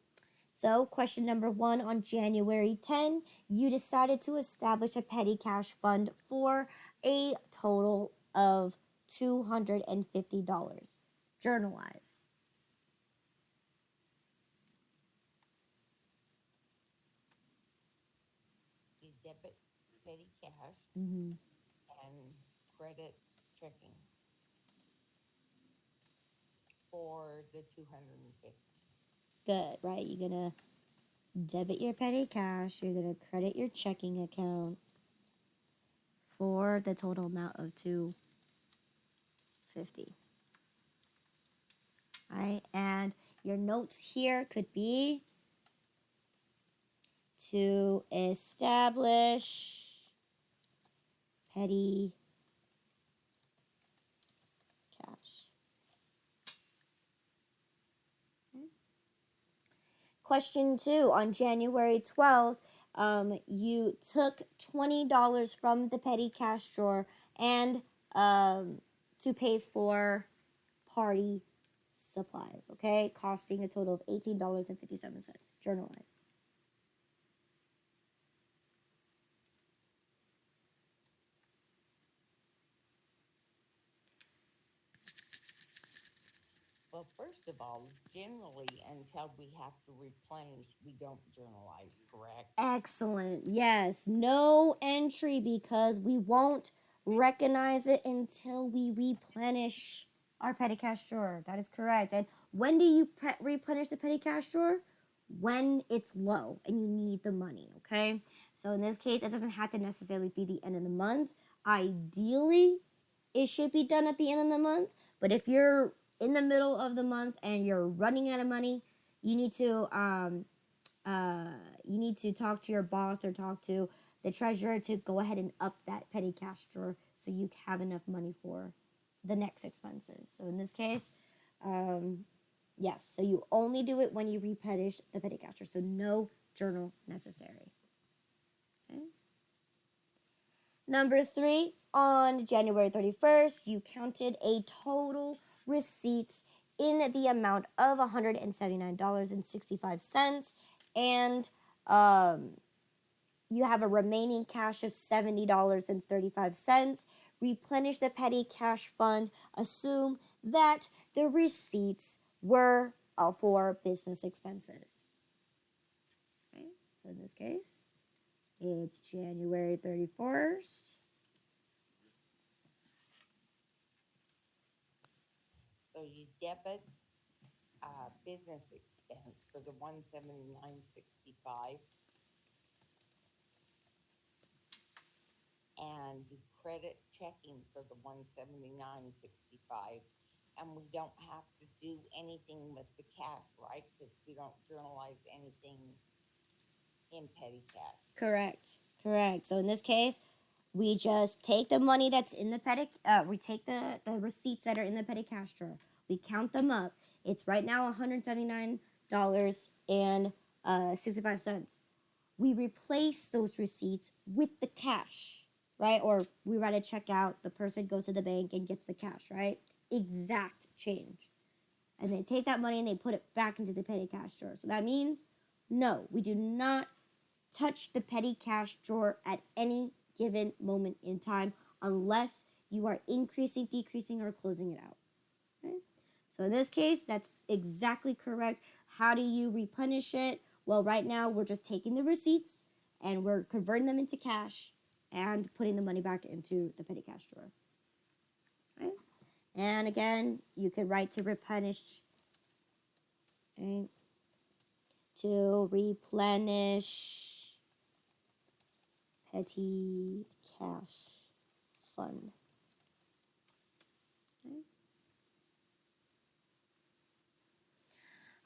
A: So, question number 1, on January 10, you decided to establish a petty cash fund for a total of $250. Journalize.
B: You debit petty cash
A: Mm-hmm.
B: and credit checking for the 250.
A: Good, right? You're going to debit your petty cash, you're going to credit your checking account for the total amount of $250. All right, and your notes here could be to establish petty cash. Okay. Question 2, on January 12th, you took $20 from the petty cash drawer and to pay for party supplies, okay? Costing a total of $18.57. Journalize.
B: Well, first of all, generally, until we have to replenish, we don't journalize, correct?
A: Excellent. Yes. No entry because we won't recognize it until we replenish our petty cash drawer. That is correct. And when do you replenish the petty cash drawer? When it's low and you need the money, okay? So in this case, it doesn't have to necessarily be the end of the month. Ideally, it should be done at the end of the month. But if you're in the middle of the month and you're running out of money, you need to talk to your boss or talk to the treasurer to go ahead and up that petty cash drawer so you have enough money for the next expenses. So in this case, yes, so you only do it when you replenish the petty cash drawer. So no journal necessary. Okay. Number 3, on January 31st, you counted a total receipts in the amount of $179.65, and you have a remaining cash of $70.35. Replenish the petty cash fund. Assume that the receipts were for business expenses. Okay, so in this case, it's January 31st.
B: So you debit business expense for the 179.65, and you credit checking for the 179.65, and we don't have to do anything with the cash, right? Because we don't journalize anything in petty cash.
A: Correct. Correct. So in this case, we just take the money that's in the petty, we take the receipts that are in the petty cash drawer. We count them up. It's right now $179.65. We replace those receipts with the cash, right? Or we write a check out, the person goes to the bank and gets the cash, right? Exact change. And they take that money and they put it back into the petty cash drawer. So that means, no, we do not touch the petty cash drawer at any given moment in time unless you are increasing, decreasing, or closing it out. Okay? So in this case, that's exactly correct. How do you replenish it? Well, right now we're just taking the receipts and we're converting them into cash and putting the money back into the petty cash drawer. Right? And again, you could write to replenish. Right? To replenish petty cash fund. Okay.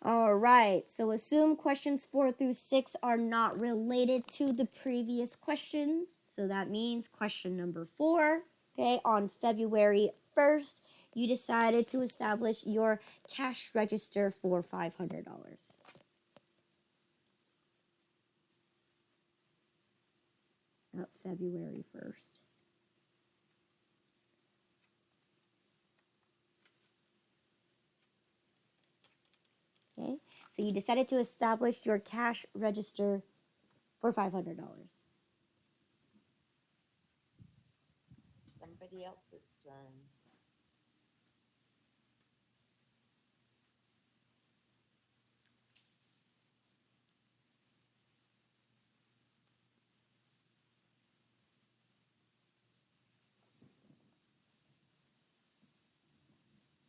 A: All right, so assume questions 4 through 6 are not related to the previous questions. So that means question number 4, okay, on February 1st, you decided to establish your cash register for $500. February 1st. Okay, so you decided to establish your cash register for $500.
B: Somebody else's turn.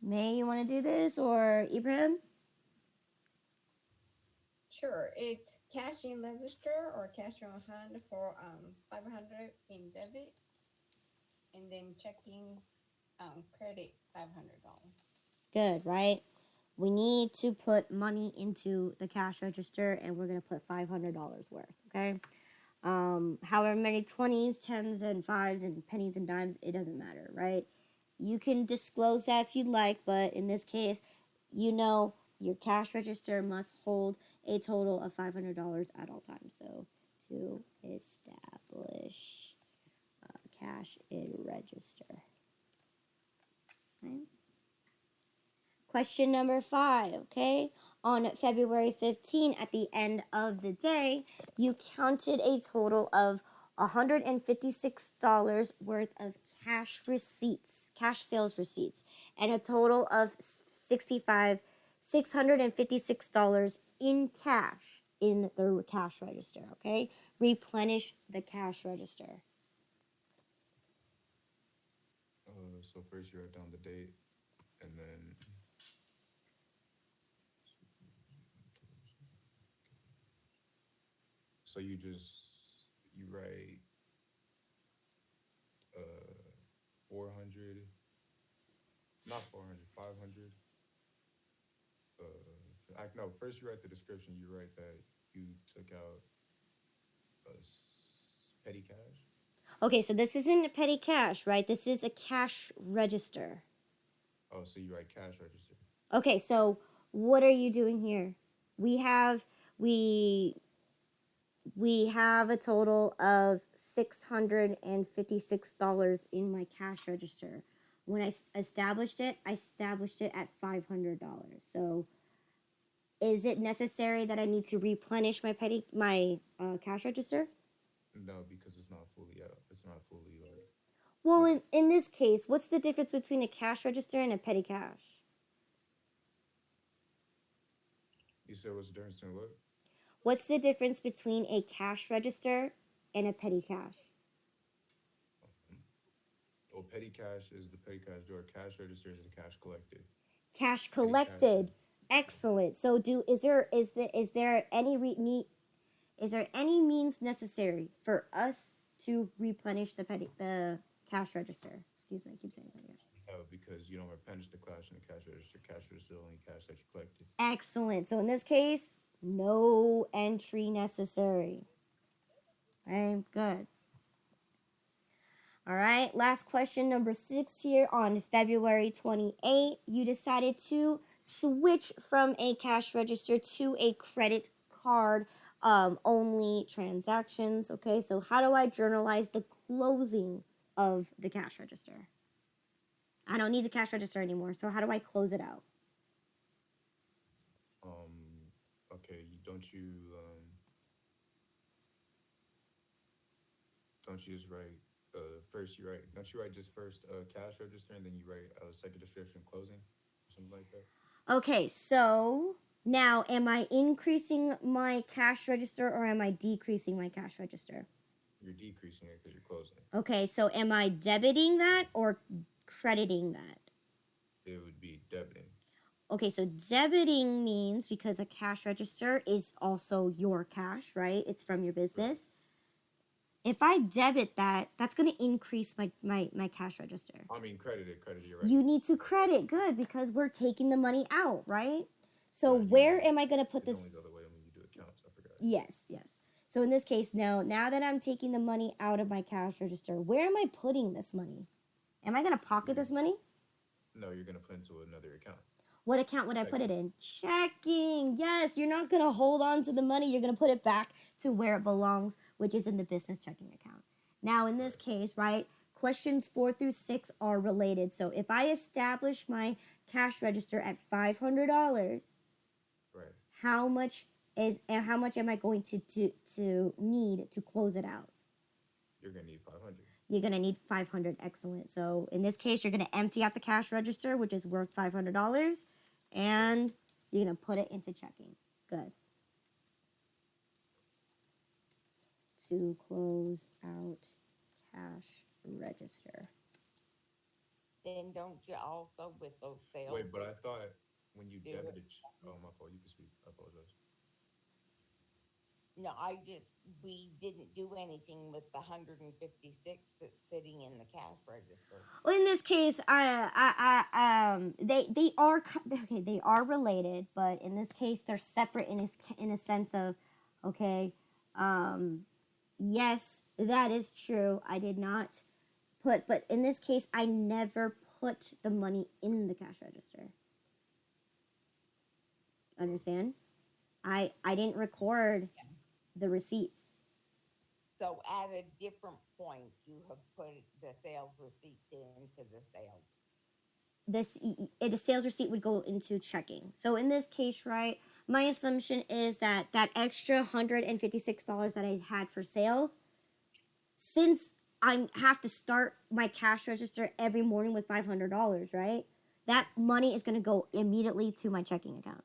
A: May, you want to do this, or Ibrahim?
C: Sure, it's cash in register or cash on hand for 500 in debit, and then checking credit $500.
A: Good, right? We need to put money into the cash register, and we're going to put $500 worth, okay? However many 20s, 10s, and 5s, and pennies and dimes, it doesn't matter, right? You can disclose that if you'd like, but in this case, you know your cash register must hold a total of $500 at all times. So to establish cash in register. Okay. Question number 5, okay? On February 15, at the end of the day, you counted a total of $156 worth of cash receipts, cash sales receipts, and a total of $656 in cash in the cash register, okay? Replenish the cash register.
D: So first you write down the date, and then so you write 400, not 400, 500. No, first you write the description. You write that you took out petty cash.
A: Okay, so this isn't a petty cash, right? This is a cash register.
D: Oh, so you write cash register.
A: Okay, so what are you doing here? We have a total of $656 in my cash register. When I established it at $500. So is it necessary that I need to replenish my cash register?
D: No, because it's not fully out. It's not fully like.
A: Well, in this case, what's the difference between a cash register and a petty cash?
D: You said what's the difference between what?
A: What's the difference between a cash register and a petty cash?
D: Well, petty cash is the petty cash drawer. Cash register is the cash collected.
A: Cash collected. Excellent. So is there any means necessary for us to replenish the cash register? Excuse me, I keep saying petty cash.
D: No, because you don't replenish the cash in the cash register. Cash register is only cash that you collected.
A: Excellent. So in this case, no entry necessary. Okay, good. All right, last question, number 6 here. On February 28th, you decided to switch from a cash register to a credit card only transactions. Okay, so how do I journalize the closing of the cash register? I don't need the cash register anymore, so how do I close it out?
D: Okay, don't you just write first you write don't you write just first cash register and then you write second description closing or something like that?
A: Okay, so now am I increasing my cash register or am I decreasing my cash register?
D: You're decreasing it because you're closing it.
A: Okay, so am I debiting that or crediting that?
D: It would be debiting.
A: Okay, so debiting means because a cash register is also your cash, right? It's from your business. If I debit that, that's going to increase my cash register.
D: I mean, credit, you're right.
A: You need to credit, good, because we're taking the money out, right? So
D: Right,
A: where am I going to put
D: it's
A: this?
D: only the other way when you do accounts. I forgot.
A: Yes, yes. So in this case, now that I'm taking the money out of my cash register, where am I putting this money? Am I going to pocket this money?
D: No, you're going to put into another account.
A: What account would I put it in? Checking. Yes, you're not going to hold on to the money. You're going to put it back to where it belongs, which is in the business checking account. Now, in this case, right, questions 4 through 6 are related. So if I establish my cash register at $500,
D: Right.
A: how much am I going to need to close it out?
D: You're going to need 500.
A: You're going to need 500. Excellent. So in this case, you're going to empty out the cash register, which is worth $500, and you're going to put it into checking. Good. To close out cash register.
B: Then don't you also with those sales?
D: Wait, but I thought when you
B: Do it.
D: debited. Oh, my fault. You can speak. I apologize.
B: No, we didn't do anything with the 156 that's sitting in the cash register.
A: Well, in this case, they are okay. They are related, but in this case, they're separate in a sense of, okay, yes, that is true. I did not but in this case, I never put the money in the cash register. Understand? I didn't record the receipts.
B: So at a different point, you have put the sales receipts into the sales.
A: The sales receipt would go into checking. So in this case, right, my assumption is that extra $156 that I had for sales, since I have to start my cash register every morning with $500, right? That money is going to go immediately to my checking account.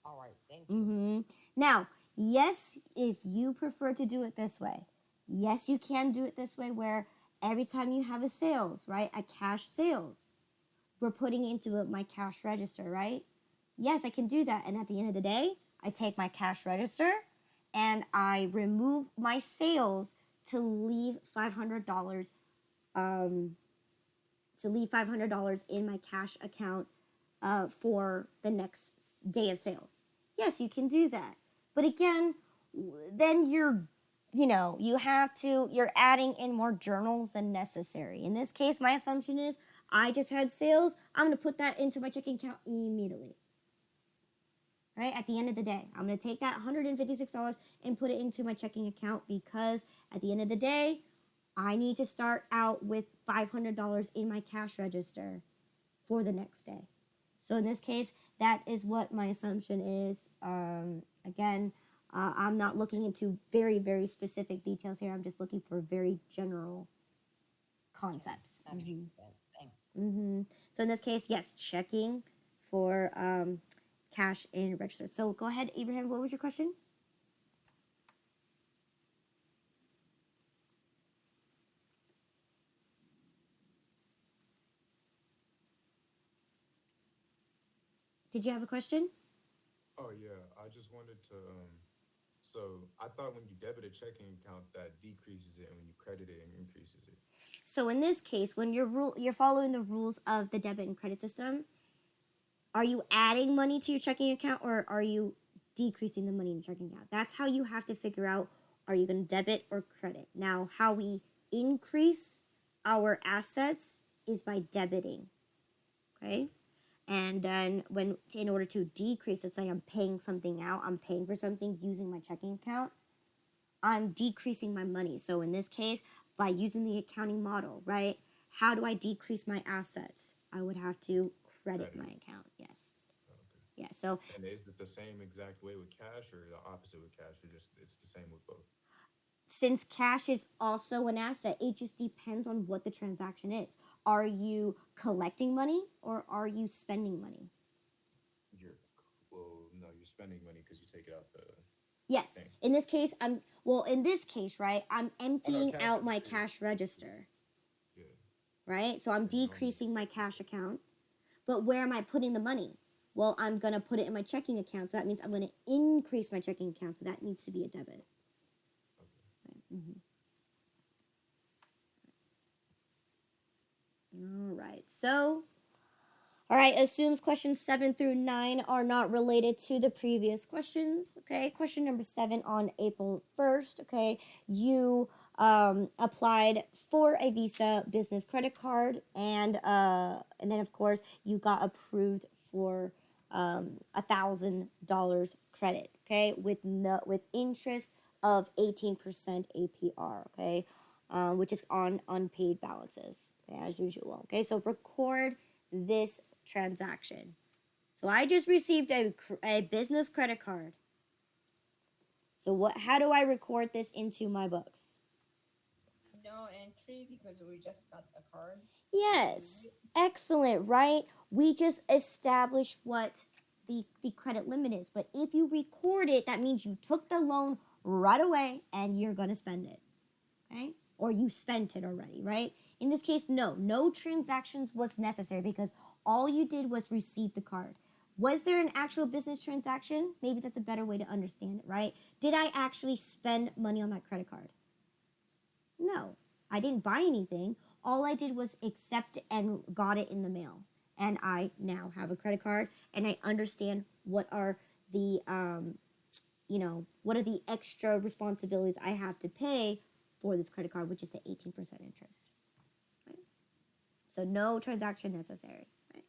B: All right, thank you.
A: Now, yes, if you prefer to do it this way, yes, you can do it this way where every time you have a sales, right, a cash sales, we're putting it into my cash register, right? Yes, I can do that. And at the end of the day, I take my cash register and I remove my sales to leave $500 in my cash account for the next day of sales. Yes, you can do that. But again, then you're adding in more journals than necessary. In this case, my assumption is I just had sales. I'm going to put that into my checking account immediately. Right? At the end of the day, I'm going to take that $156 and put it into my checking account because at the end of the day, I need to start out with $500 in my cash register for the next day. So in this case, that is what my assumption is. Again, I'm not looking into very, very specific details here. I'm just looking for very general concepts.
B: That makes sense. Thanks.
A: So in this case, yes, checking for cash in register. So go ahead, Abraham. What was your question? Did you have a question?
D: Oh yeah, I just wanted to. So I thought when you debit a checking account, that decreases it, and when you credit it, it increases it.
A: So in this case, when you're following the rules of the debit and credit system, are you adding money to your checking account or are you decreasing the money in your checking account? That's how you have to figure out, Are you going to debit or credit? Now, how we increase our assets is by debiting, okay? And then in order to decrease, let's say I'm paying something out, I'm paying for something using my checking account, I'm decreasing my money. So in this case, by using the accounting model, right? How do I decrease my assets? I would have to credit my account. Yes.
D: Okay.
A: Yeah. So
D: And is it the same exact way with cash or the opposite with cash, or just it's the same with both?
A: since cash is also an asset, it just depends on what the transaction is. Are you collecting money or are you spending money?
D: You're well, no, you're spending money because you take it out the
A: Yes.
D: thing.
A: In this case, in this case, right, I'm
D: Oh no,
A: emptying
D: cash
A: out
D: is
A: my
D: yeah,
A: cash register,
D: yeah.
A: right? So I'm
D: And normally,
A: decreasing my cash account. But where am I putting the money? Well, I'm going to put it in my checking account. So that means I'm going to increase my checking account. So that needs to be a debit.
D: okay.
A: Right? All right. So, all right, assumes questions 7 through 9 are not related to the previous questions. Okay, question number 7 on April 1st. Okay, you applied for a Visa business credit card, and then of course you got approved for $1,000 credit. Okay, with interest of 18% APR. Okay, which is on unpaid balances. Okay, as usual. Okay, so record this transaction. So I just received a business credit card. So how do I record this into my books?
C: No entry because we just got the card.
A: Yes. Excellent, right? We just established what the credit limit is. But if you record it, that means you took the loan right away and you're going to spend it. Okay? Or you spent it already, right? In this case, no transactions was necessary because all you did was receive the card. Was there an actual business transaction? Maybe that's a better way to understand it, right? Did I actually spend money on that credit card? No, I didn't buy anything. All I did was accept and got it in the mail. And I now have a credit card and I understand what are the what are the extra responsibilities I have to pay for this credit card, which is the 18% interest. Right? So no transaction necessary. Right?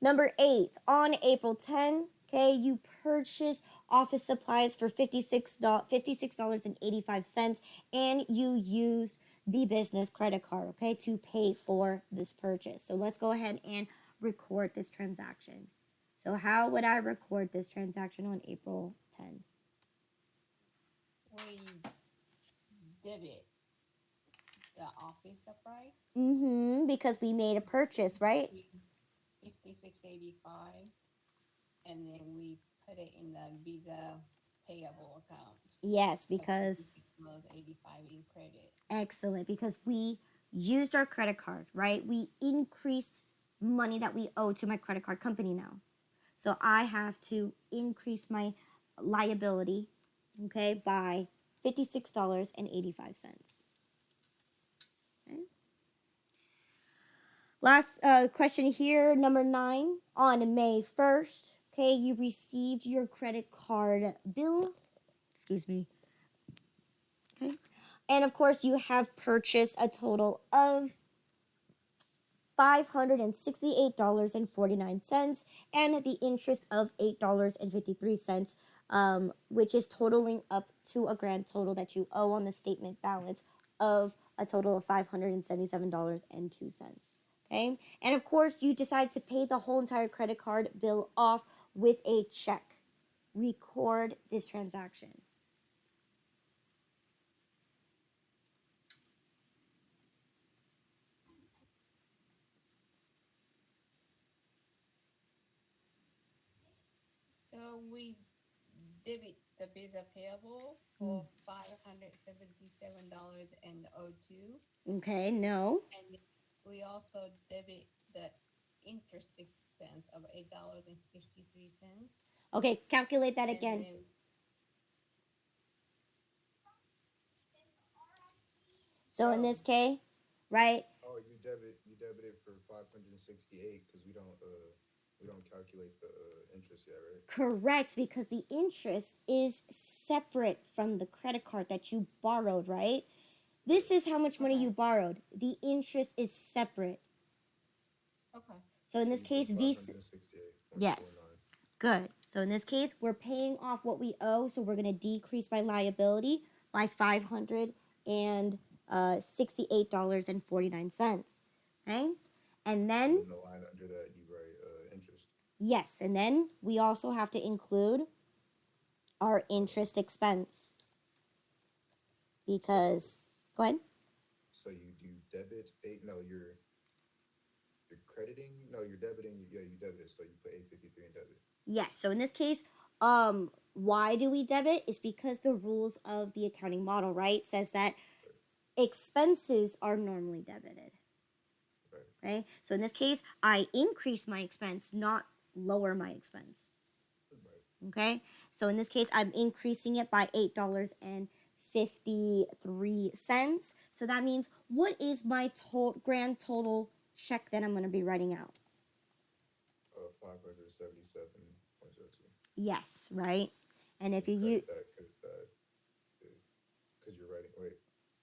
A: Number 8, on April 10, okay, you purchase office supplies for $56.85 and you used the business credit card, okay, to pay for this purchase. So let's go ahead and record this transaction. So how would I record this transaction on April 10?
C: We debit the office supplies.
A: Because we made a purchase, right?
C: 56.85, and then we put it in the Visa payable account.
A: Yes, because
C: $56.85 in credit.
A: excellent, because we used our credit card, right? We increased money that we owe to my credit card company now. So I have to increase my liability, okay, by $56.85. Okay. Last question here, number 9. On May 1st, okay, you received your credit card bill. Excuse me. Okay. And of course, you have purchased a total of $568.49 and the interest of $8.53, which is totaling up to a grand total that you owe on the statement balance of a total of $577.02. Okay, and of course, you decide to pay the whole entire credit card bill off with a check. Record this transaction.
C: So we debit the Visa payable for $577.02.
A: Okay, no.
C: And we also debit the interest expense of $8.53.
A: Okay, calculate that
C: And
A: again.
C: then
A: So in this case, right?
D: Oh, you debited for 568 because we don't. We don't calculate the interest yet, right?
A: Correct, because the interest is separate from the credit card that you borrowed, right? This is how much money
C: Okay.
A: you borrowed. The interest is separate.
C: Okay.
A: So in
D: So
A: this
D: you put
A: case, Visa,
D: 568.49.
A: yes, good. So in this case, we're paying off what we owe, so we're going to decrease my liability by $568.49. Okay? And
D: And
A: then,
D: then the line under that, you write interest.
A: yes, and then we also have to include our interest expense because, go ahead.
D: So you do debit eight. No, you're crediting. No, you're debiting. Yeah, you debit it. So you put 853 in debit.
A: Yes, so in this case, why do we debit? Is because the rules of the accounting model, right, says that expenses are normally debited.
D: Right.
A: Okay, so in this case, I increase my expense, not lower my expense.
D: Right.
A: Okay, so in this case, I'm increasing it by $8.53. So that means, what is my grand total check that I'm going to be writing out?
D: 577.02.
A: Yes, right? And if
D: You
A: you use,
D: credit that because you're writing. Wait.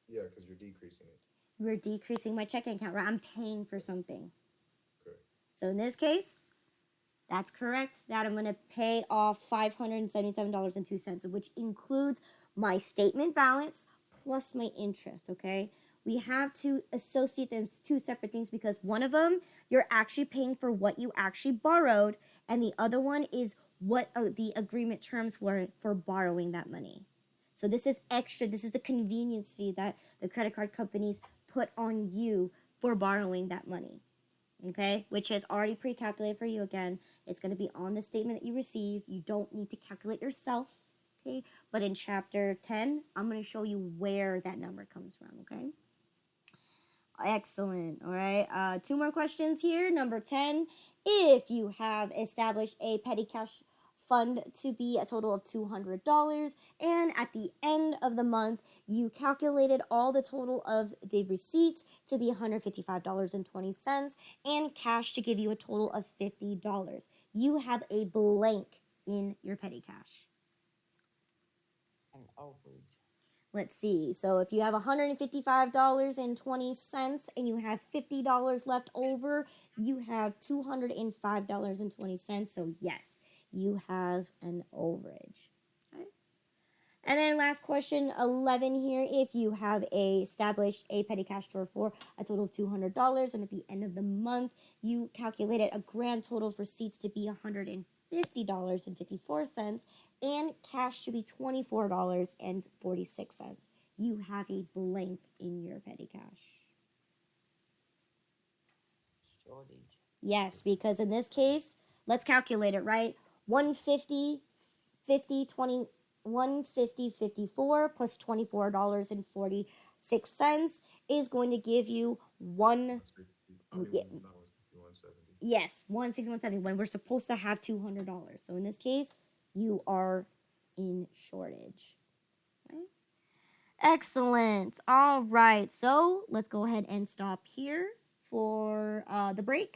D: Yeah, because you're decreasing it.
A: we're decreasing my checking account, right? I'm paying for something.
D: Correct.
A: So in this case, that's correct. That I'm going to pay off $577.02, which includes my statement balance plus my interest, okay? We have to associate them as two separate things because one of them, you're actually paying for what you actually borrowed, and the other one is what the agreement terms were for borrowing that money. So this is extra. This is the convenience fee that the credit card companies put on you for borrowing that money, okay? Which is already pre-calculated for you again. It's going to be on the statement that you receive. You don't need to calculate yourself, okay? But in chapter 10, I'm going to show you where that number comes from, okay? Excellent. All right. Two more questions here. Number 10, if you have established a petty cash fund to be a total of $200, and at the end of the month you calculated all the total of the receipts to be $155.20 and cash to give you a total of $50, you have a blank in your petty cash.
B: An overage.
A: Let's see. So if you have $155.20 and you have $50 left over, you have $205.20. So yes, you have an overage. Okay. And then last question 11 here. If you have established a petty cash drawer for a total of $200 and at the end of the month you calculated a grand total of receipts to be $150.54 and cash to be $24.46, you have a blank in your petty cash.
B: Shortage.
A: Yes, because in this case, let's calculate it, right? 150, 50, 20, 150, 54 plus $24.46 is going to give you
D: 160. I mean,
A: yeah,
D: no, 170.
A: yes, 160, when we're supposed to have $200. So in this case, you are in shortage. Okay? Excellent. All right. So let's go ahead and stop here for the break.